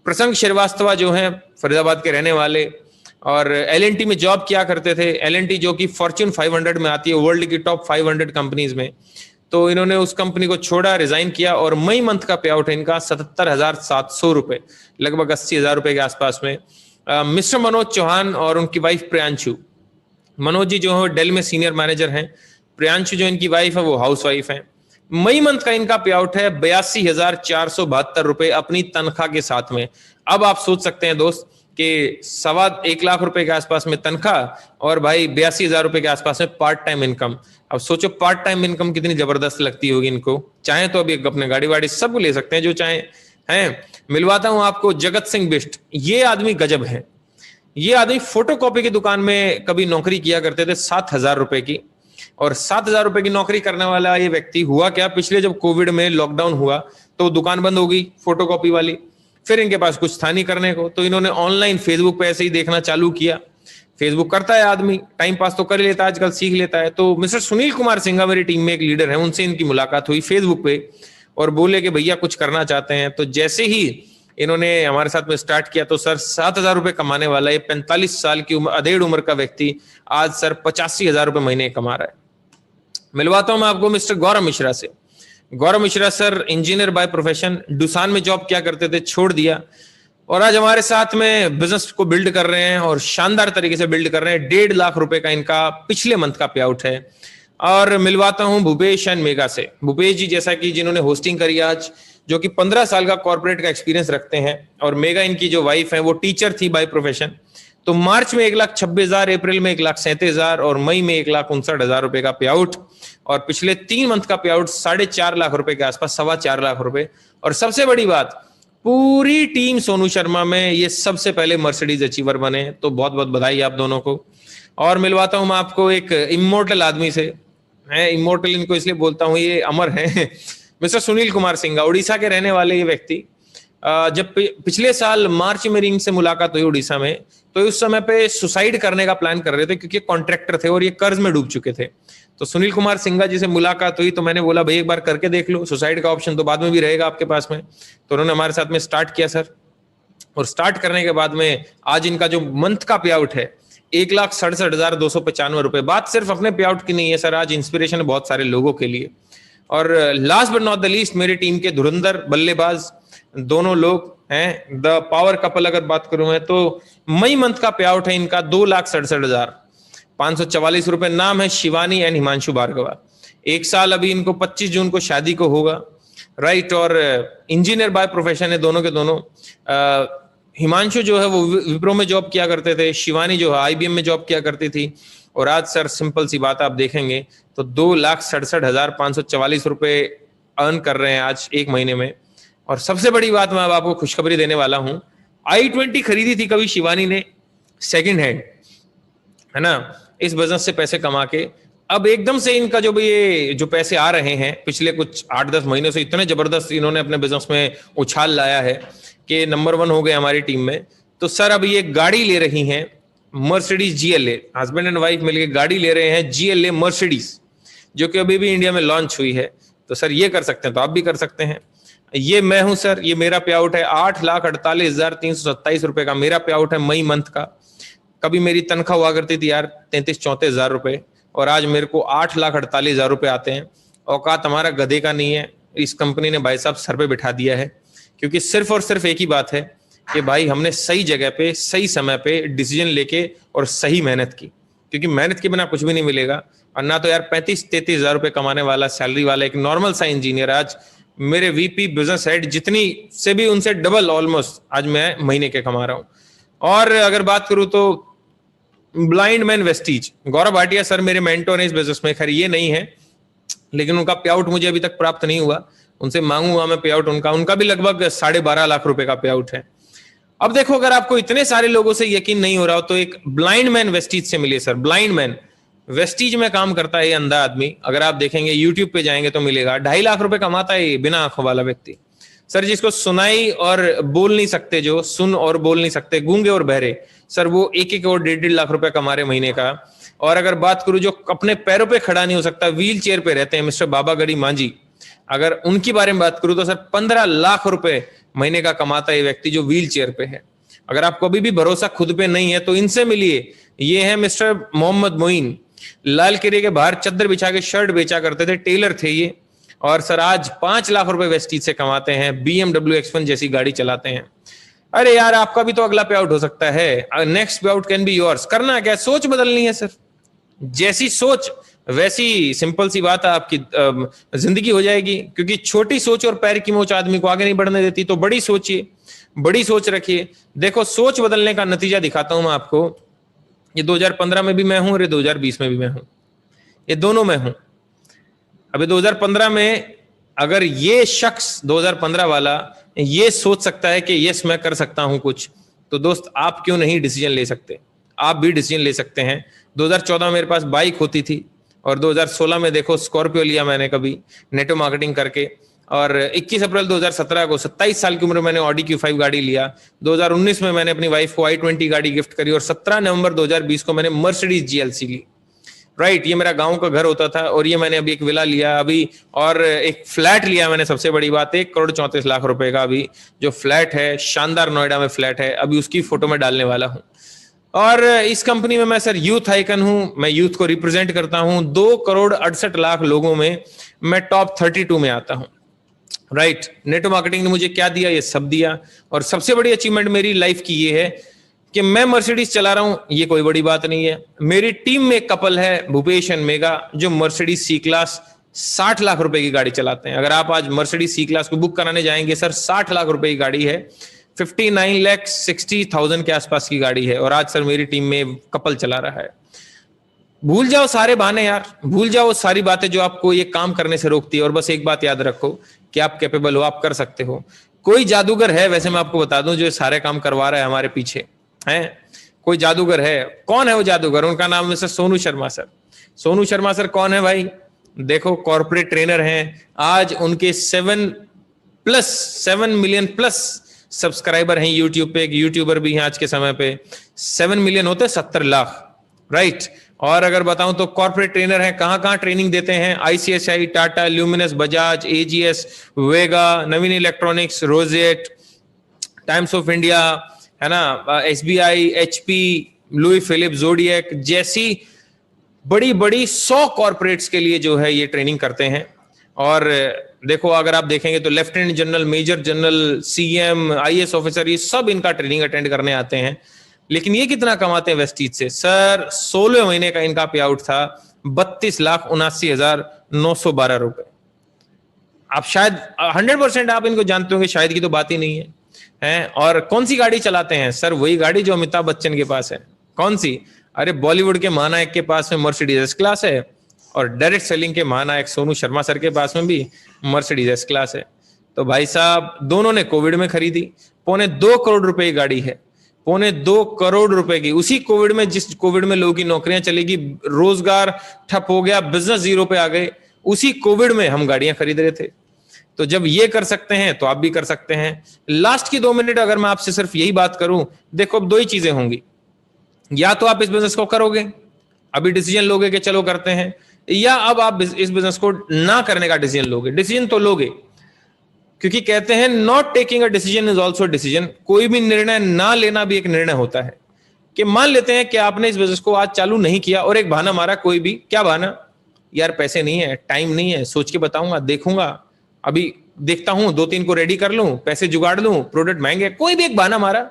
प्रसंग श्रीवास्तव जो है फरीदाबाद के रहने वाले और L&T में जॉब किया करते थे। L&T जो कि फॉर्च्यून 500 में आती है, वर्ल्ड की टॉप 500 कंपनीज में। तो इन्होंने उस कंपनी को छोड़ा, रिजाइन किया और मई मंथ का पे आउट है इनका 77,700 रुपए, लगभग 80,000 रुपए के आसपास में। मिस्टर मनोज चौहान और उनकी वाइफ प्रियांशु। मनोज जी जो है डेल में सीनियर मैनेजर हैं, प्रियांशु जो इनकी वाइफ है वो हाउस वाइफ है। मई मंथ का इनका पे आउट है 82,472 रुपए अपनी तनख्वाह के साथ में। अब आप सोच सकते हैं दोस्त कि 1.25 लाख रुपए के आसपास में तनख्वाह और भाई 82,000 रुपए के आसपास में पार्ट टाइम इनकम। अब सोचो पार्ट टाइम इनकम कितनी जबरदस्त लगती होगी इनको। चाहे तो अभी अपने गाड़ी वाड़ी सब ले सकते हैं जो चाहे हैं। मिलवाता हूं आपको जगत सिंह बिष्ट। ये आदमी गजब है। ये आदमी फोटोकॉपी की दुकान में कभी नौकरी किया करते थे 7,000 रुपए की, और 7,000 रुपए की नौकरी करने वाला ये व्यक्ति हुआ क्या, पिछले जब कोविड में लॉकडाउन हुआ तो दुकान बंद हो गई फोटोकॉपी वाली, फिर इनके पास कुछ था नहीं करने को, तो इन्होंने ऑनलाइन फेसबुक पे ऐसे ही देखना चालू किया। फेसबुक करता है आदमी, टाइम पास तो कर लेता है आजकल, सीख लेता है। तो मिस्टर सुनील कुमार सिंघा मेरी टीम में एक लीडर है, उनसे इनकी मुलाकात हुई फेसबुक पे और बोले कि भैया कुछ करना चाहते हैं। तो जैसे ही इन्होंने हमारे साथ में स्टार्ट किया तो सर 7,000 रुपए कमाने वाला ये 45 साल की उम्र, अधेड़ उम्र का व्यक्ति आज सर 85,000 रुपए महीने कमा रहा है। मिलवाता हूं मैं आपको मिस्टर गौरव मिश्रा से। Gaurav Mishra sir engineer by profession, Doosan में जॉब किया करते थे, छोड़ दिया और आज हमारे साथ में बिजनेस को बिल्ड कर रहे हैं और शानदार तरीके से बिल्ड कर रहे हैं। 1.5 लाख रुपए का इनका पिछले मंथ का पे आउट है। और मिलवाता हूं भूपेश एंड मेगा से। भूपेश जी जैसा कि जिन्होंने होस्टिंग करी आज, जो कि 15 साल का कॉर्पोरेट का एक्सपीरियंस रखते हैं, और मेगा इनकी जो वाइफ है वो टीचर थी बाय प्रोफेशन। तो मार्च में 1,26,000, अप्रैल में 1,37,000 और मई में 1,59,000 रुपए का पे आउट, और पिछले 3 मंथ का पे आउट 4.5 लाख रुपए के आसपास, 4.25 लाख रुपए। और सबसे बड़ी बात, पूरी टीम सोनू शर्मा में ये सबसे पहले मर्सिडीज अचीवर बने, तो बहुत बहुत बधाई आप दोनों को। और मिलवाता हूं मैं आपको एक इमोर्टल आदमी से, है इमोर्टल इनको इसलिए बोलता हूं, ये अमर है मिस्टर सुनील कुमार सिंघा, उड़ीसा के रहने वाले ये व्यक्ति। जब पिछले साल मार्च में मेरी इनसे मुलाकात हुई उड़ीसा में, तो उस समय पे सुसाइड करने का प्लान कर रहे थे क्योंकि कॉन्ट्रैक्टर थे और ये कर्ज में डूब चुके थे। तो सुनील कुमार सिंघा जी से मुलाकात हुई तो मैंने बोला भाई एक बार करके देख लो, सुसाइड का ऑप्शन तो बाद में भी रहेगा आपके पास में। तो उन्होंने हमारे साथ में स्टार्ट किया सर, और स्टार्ट करने के बाद में आज इनका जो मंथ का पे आउट है 1,67,295 रुपए। बात सिर्फ अपने पे आउट की नहीं है सर, आज इंस्पिरेशन है बहुत सारे लोगों के लिए। और last but not the least, मेरी टीम के धुरंधर बल्लेबाज दोनों लोग हैं, द पावर कपल अगर बात करूं मैं, तो मई मंथ का पे आउट है इनका 2,67,544 रुपए। नाम है शिवानी एंड हिमांशु भार्गवा। 1 साल अभी इनको 25 जून को शादी को होगा, राइट। और इंजीनियर बाय प्रोफेशन है दोनों के दोनों। हिमांशु जो है वो विप्रो में जॉब किया करते थे, शिवानी जो है IBM में जॉब किया करती थी। और आज सर सिंपल सी बात आप देखेंगे तो 2,67,544 रुपए अर्न कर रहे हैं आज एक महीने में। और सबसे बड़ी बात मैं अब आपको खुशखबरी देने वाला हूं, i20 खरीदी थी कभी शिवानी ने सेकंड हैंड, है ना, इस बिजनेस से पैसे कमा के। अब एकदम से इनका जो भी ये जो पैसे आ रहे हैं पिछले कुछ 8-10 महीनों से, इतने जबरदस्त इन्होंने अपने बिजनेस में उछाल लाया है कि नंबर 1 हो गए हमारी टीम में। तो सर अब ये गाड़ी ले रही हैं Mercedes GLA, husband and wife मिलकर गाड़ी ले रहे हैं GLA मर्सिडीज, जो कि अभी भी इंडिया में लॉन्च हुई है। तो सर ये कर सकते हैं तो आप भी कर सकते हैं। ये मैं हूं सर, ये मेरा पे आउट है 8,48,327 रुपए का मेरा पे आउट है मई मंथ का। कभी मेरी तनख्वाह हुआ करती थी यार 33-34 रुपए, और आज मेरे को 8,48,000 रुपए आते हैं। औकात हमारा गधे का नहीं है, इस कंपनी ने भाई साहब सर पे बिठा दिया है, क्योंकि सिर्फ और सिर्फ एक ही बात है कि भाई हमने सही जगह पे सही समय पे डिसीजन लेके और सही मेहनत की, क्योंकि मेहनत के बिना कुछ भी नहीं मिलेगा। और ना तो यार 35-33 रुपए कमाने वाला सैलरी वाला एक नॉर्मल सा इंजीनियर आज मेरे VP बिजनेस हेड जितनी से भी उनसे डबल ऑलमोस्ट आज मैं महीने के कमा रहा हूं। और अगर बात करूं तो blind man Vestige, Gaurav Bhatia sir मेरे मेंटोर हैं इस बिजनेस में, खैर ये नहीं है लेकिन उनका पे आउट मुझे अभी तक प्राप्त नहीं हुआ, उनसे मांगूंगा मैं पे आउट उनका भी लगभग 12.5 लाख रुपए का पे आउट है। अब देखो अगर आपको इतने सारे लोगों से यकीन नहीं हो रहा हो तो एक ब्लाइंड मैन वेस्टीज से मिलिए सर। ब्लाइंड मैन वेस्टीज में काम करता है ये अंधा आदमी, अगर आप देखेंगे यूट्यूब पे जाएंगे तो मिलेगा। 2.5 लाख रुपए कमाता है ये बिना आंखों वाला व्यक्ति सर, जिसको सुनाई और बोल नहीं सकते, जो सुन और बोल नहीं सकते, गूंगे और बहरे, सर वो 1-1 और 1.5 लाख रुपए कमा रहे महीने का। और अगर बात करूं जो अपने पैरों पे खड़ा नहीं हो सकता, व्हील चेयर पे रहते हैं, मिस्टर बाबा गढ़ी मांझी, अगर उनकी बारे में बात करूं तो सर 15 लाख रुपए महीने का कमाता है ये व्यक्ति जो व्हील चेयर पे है। अगर आपको अभी भी भरोसा खुद पे नहीं है तो इनसे मिलिए। ये है मिस्टर मोहम्मद मोइन, लाल किले के बाहर चद्दर बिछा के शर्ट बेचा करते थे, टेलर थे ये, और सर आज 5 लाख रुपए वेस्टीज से कमाते हैं, BMW X1 जैसी गाड़ी चलाते हैं। अरे यार आपका भी तो अगला पे आउट हो सकता है, नेक्स्ट पे आउट कैन बी योर्स। करना क्या, सोच बदलनी है सर। जैसी सोच वैसी सिंपल सी बात है, आपकी जिंदगी हो जाएगी। क्योंकि छोटी सोच और पैर की मोच आदमी को आगे नहीं बढ़ने देती। तो बड़ी सोचिए, बड़ी सोच रखिए। देखो, सोच बदलने का नतीजा दिखाता हूं मैं आपको। ये 2015 में भी मैं हूं और ये 2020 में भी मैं हूं, ये दोनों में हूं। अभी 2015 में अगर ये शख्स 2015 वाला ये सोच सकता है कि यस मैं कर सकता हूं कुछ, तो दोस्त आप क्यों नहीं डिसीजन ले सकते? आप भी डिसीजन ले सकते हैं। 2014 में मेरे पास बाइक होती थी और 2016 में देखो स्कॉर्पियो लिया मैंने कभी नेटो मार्केटिंग करके, और 21 अप्रैल 2017 को 27 साल की उम्र में मैंने ऑडी Q5 गाड़ी लिया। 2019 में मैंने अपनी वाइफ को i20 गाड़ी गिफ्ट करी और 17 नवंबर 2020 को मैंने मर्सिडीज GLC ली। राइट, ये मेरा गांव का घर होता था और ये मैंने अभी एक विला लिया अभी, और एक फ्लैट लिया मैंने। सबसे बड़ी बात, 1,34,00,000 रुपए का अभी जो फ्लैट है, शानदार नोएडा में फ्लैट है, अभी उसकी फोटो में डालने वाला हूं। और इस कंपनी में मैं सर यूथ आइकन हूं, मैं यूथ को रिप्रेजेंट करता हूं। 2,68,00,000 लोगों में मैं टॉप 32 में आता हूं। राइट, नेटो मार्केटिंग ने मुझे क्या दिया? ये सब दिया। और सबसे बड़ी अचीवमेंट मेरी लाइफ की ये है कि मैं मर्सिडीज चला रहा हूं, ये कोई बड़ी बात नहीं है। मेरी टीम में एक कपल है, भूपेश एंड मेगा, जो मर्सिडीज C क्लास 60 लाख रुपए की गाड़ी चलाते हैं। अगर आप आज मर्सिडीज C क्लास को बुक कराने जाएंगे सर, 60 लाख रुपए की गाड़ी है, 59,60,000 के आसपास की गाड़ी है। और आज सर मेरी टीम में कपल चला रहा है। भूल जाओ सारे बहाने यार, भूल जाओ सारी बातें जो आपको ये काम करने से रोकती है, और बस एक बात याद रखो कि आप कैपेबल हो, आप कर सकते हो। कोई जादूगर है, वैसे मैं आपको बता दूं, जो सारे काम करवा रहा है हमारे पीछे है। कोई जादूगर है। कौन है वो जादूगर? उनका नाम है sir Sonu Sharma sir. Sonu Sharma sir कौन है भाई? देखो, कॉर्पोरेट ट्रेनर हैं। आज उनके 7 मिलियन प्लस सब्सक्राइबर हैं यूट्यूब पे। एक यूट्यूबर भी हैं आज के समय पे। 7 मिलियन होते 70 लाख। राइट, और अगर बताऊं तो कॉर्पोरेट ट्रेनर हैं। कहां कहां ट्रेनिंग देते हैं? ICICI, Tata, luminous, Bajaj, AGS, Vega, Naveen electronics, rosette, times of India, है ना, SBI, HP, Louis Philippe, zodiac जैसी बड़ी बड़ी 100 कॉर्पोरेट्स के लिए जो है ये ट्रेनिंग करते हैं। और देखो, अगर आप देखेंगे तो lieutenant general, major general, CM, IAS officer, ये सब इनका ट्रेनिंग अटेंड करने आते हैं। लेकिन ये कितना कमाते हैं वेस्टीज से? सर 16 महीने का इनका पे आउट था 32,79,912 रुपए। आप शायद 100% आप इनको जानते होंगे, शायद की तो बात ही नहीं है, हैं? और कौन सी गाड़ी चलाते हैं सर? वही गाड़ी जो अमिताभ बच्चन के पास है। कौन सी? अरे बॉलीवुड के महानायक के पास में मर्सिडीज S क्लास है, और डायरेक्ट सेलिंग के महानायक सोनू शर्मा सर के पास में भी मर्सिडीज S क्लास है। तो भाई साहब दोनों ने कोविड में खरीदी। 2.25 करोड़ रुपए की गाड़ी है, 2.25 करोड़ रुपए की। उसी कोविड में, जिस कोविड में लोगों की नौकरियां चलेगी, रोजगार ठप हो गया, बिजनेस जीरो पे आ गए, उसी कोविड में हम गाड़ियां खरीद रहे थे। तो जब ये कर सकते हैं तो आप भी कर सकते हैं। लास्ट की 2 मिनट अगर मैं आपसे सिर्फ यही बात करूं, देखो अब 2 ही चीजें होंगी। या तो आप इस बिजनेस को करोगे, अभी डिसीजन लोगे कि चलो करते हैं, या अब आप इस बिजनेस को ना करने का डिसीजन लोगे। डिसीजन तो लोगे, क्योंकि कहते हैं not taking a decision is also decision. कोई भी निर्णय ना लेना भी एक निर्णय होता है। कि मान लेते हैं कि आपने इस बिजनेस को आज चालू नहीं किया और एक बहाना मारा, कोई भी, क्या बहाना? यार पैसे नहीं है, टाइम नहीं है, सोच के बताऊंगा, देखूंगा, अभी देखता हूं, 2-3 को रेडी कर लूं, पैसे जुगाड़ लूं, प्रोडक्ट महंगे, कोई भी एक बहाना मारा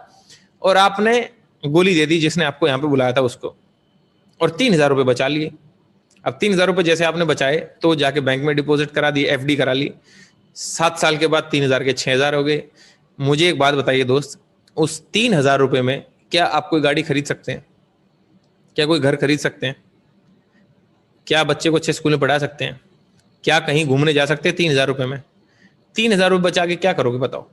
और आपने गोली दे दी जिसने आपको यहां पे बुलाया था उसको, और 3,000 रुपए बचा लिए। अब 3,000 रुपए जैसे आपने बचाए तो जाके बैंक में डिपॉजिट करा दिए, FD करा ली। 7 साल के बाद 3,000 के 6,000 हो गए। मुझे एक बात बताइए दोस्त, उस 3,000 रुपए में क्या आप कोई गाड़ी खरीद सकते हैं? क्या कोई घर खरीद सकते हैं? क्या बच्चे को अच्छे स्कूल में पढ़ा सकते हैं? क्या कहीं घूमने जा सकते हैं 3,000 रुपए में? 3,000 रुपए बचा के क्या करोगे बताओ?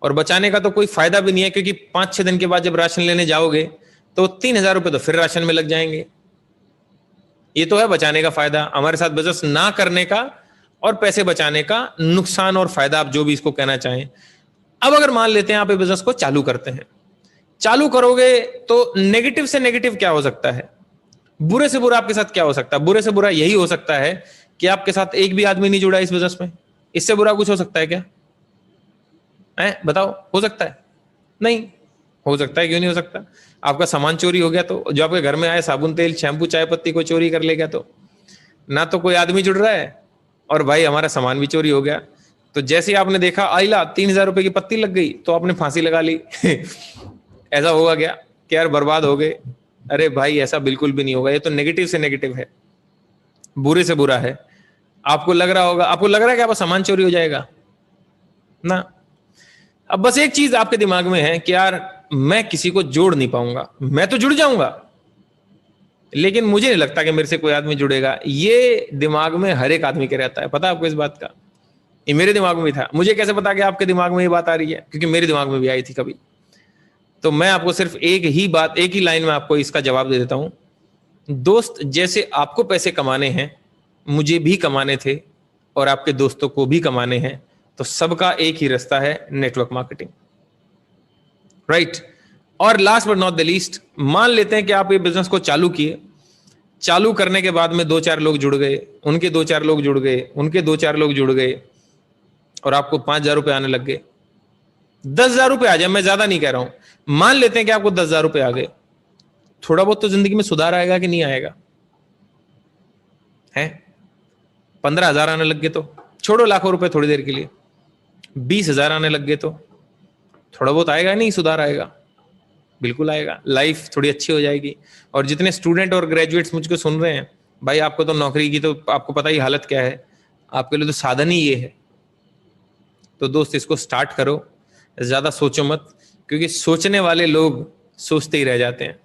और बचाने का तो कोई फायदा भी नहीं है, क्योंकि 5-6 दिन के बाद जब राशन लेने जाओगे तो 3,000 रुपए तो फिर राशन में लग जाएंगे। ये तो है बचाने का फायदा। हमारे साथ बिजनेस ना करने का और पैसे बचाने का नुकसान और फायदा, आप जो भी इसको कहना चाहें। अब अगर मान लेते हैं आप ये बिजनेस को चालू करते हैं, चालू करोगे तो नेगेटिव से नेगेटिव क्या हो सकता है? बुरे से बुरा आपके साथ क्या हो सकता है? बुरे से बुरा यही हो सकता है कि आपके साथ एक भी आदमी नहीं जुड़ा इस बिजनेस में। इससे बुरा कुछ हो सकता है क्या? बताओ, हो सकता है? नहीं हो सकता है। क्यों नहीं हो सकता? आपका सामान चोरी हो गया तो, जो आपके घर में आए साबुन, तेल, शैम्पू, चाय पत्ती को चोरी कर ले गया तो ना तो कोई आदमी जुड़ रहा है, और भाई हमारा सामान भी चोरी हो गया। तो जैसे आपने देखा आइला 3,000 रुपए की पत्ती लग गई तो आपने फांसी लगा ली। ऐसा होगा क्या कि यार बर्बाद हो गए? अरे भाई ऐसा बिल्कुल भी नहीं होगा। ये तो नेगेटिव से नेगेटिव है। बुरे से बुरा है। आपको लग रहा होगा, आपको लग रहा है कि आपका सामान चोरी हो जाएगा ना। अब बस एक चीज आपके दिमाग में है कि यार मैं किसी को जोड़ नहीं पाऊंगा, मैं तो जुड़ जाऊंगा लेकिन मुझे नहीं लगता कि मेरे से कोई आदमी जुड़ेगा। ये दिमाग में हर एक आदमी के रहता है, पता है आपको इस बात का? ये मेरे दिमाग में भी था। मुझे कैसे पता कि आपके दिमाग में ये बात आ रही है? क्योंकि मेरे दिमाग में भी आई थी कभी। तो मैं आपको सिर्फ एक ही बात, एक ही लाइन में आपको इसका जवाब दे देता हूं। दोस्त, जैसे आपको पैसे कमाने हैं, मुझे भी कमाने थे और आपके दोस्तों को भी कमाने हैं, तो सबका एक ही रास्ता है, नेटवर्क मार्केटिंग, राइट? और last but not the least, मान लेते हैं कि आप ये बिजनेस को चालू किए, चालू करने के बाद में 2-4 लोग जुड़ गए, उनके 2-4 लोग जुड़ गए, उनके 2-4 लोग जुड़ गए और आपको 5,000 रुपए आने लग गए। 10,000 रुपए आ जाए, मैं ज्यादा नहीं कह रहा हूं, मान लेते हैं कि आपको 10,000 रुपए आ गए। थोड़ा बहुत तो जिंदगी में सुधार आएगा कि नहीं आएगा? है 15,000 आने लग गए तो छोड़ो लाखों रुपए थोड़ी देर के लिए, 20,000 आने लग गए तो थोड़ा बहुत आएगा नहीं, सुधार आएगा, बिल्कुल आएगा। लाइफ थोड़ी अच्छी हो जाएगी। और जितने स्टूडेंट और ग्रेजुएट्स मुझको सुन रहे हैं, भाई आपको तो नौकरी की तो आपको पता ही हालत क्या है, आपके लिए तो साधन ही ये है। तो दोस्त इसको स्टार्ट करो, ज्यादा सोचो मत, क्योंकि सोचने वाले लोग सोचते ही रह जाते हैं।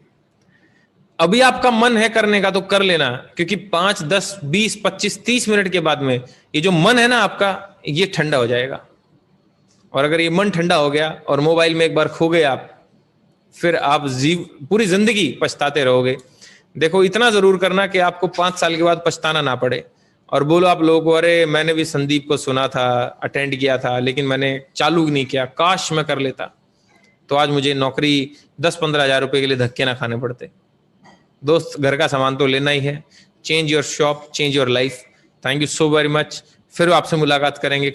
अभी आपका मन है करने का तो कर लेना, क्योंकि 5, 10, 20, 25, 30 मिनट के बाद में ये जो मन है ना आपका, ये ठंडा हो जाएगा। और अगर ये मन ठंडा हो गया और मोबाइल में एक बार खो गए आप, फिर आप पूरी जिंदगी पछताते रहोगे। देखो, इतना जरूर करना कि आपको 5 साल के बाद पछताना ना पड़े और बोलो आप लोगों को, अरे मैंने भी संदीप को सुना था, अटेंड किया था, लेकिन मैंने चालू नहीं किया, काश मैं कर लेता तो आज मुझे नौकरी 10-15 हजार रुपए के लिए धक्के ना खाने पड़ते। दोस्त, घर का सामान तो लेना ही है। Change your shop, change your life. Thank you so very much. फिर आपसे मुलाकात करेंगे।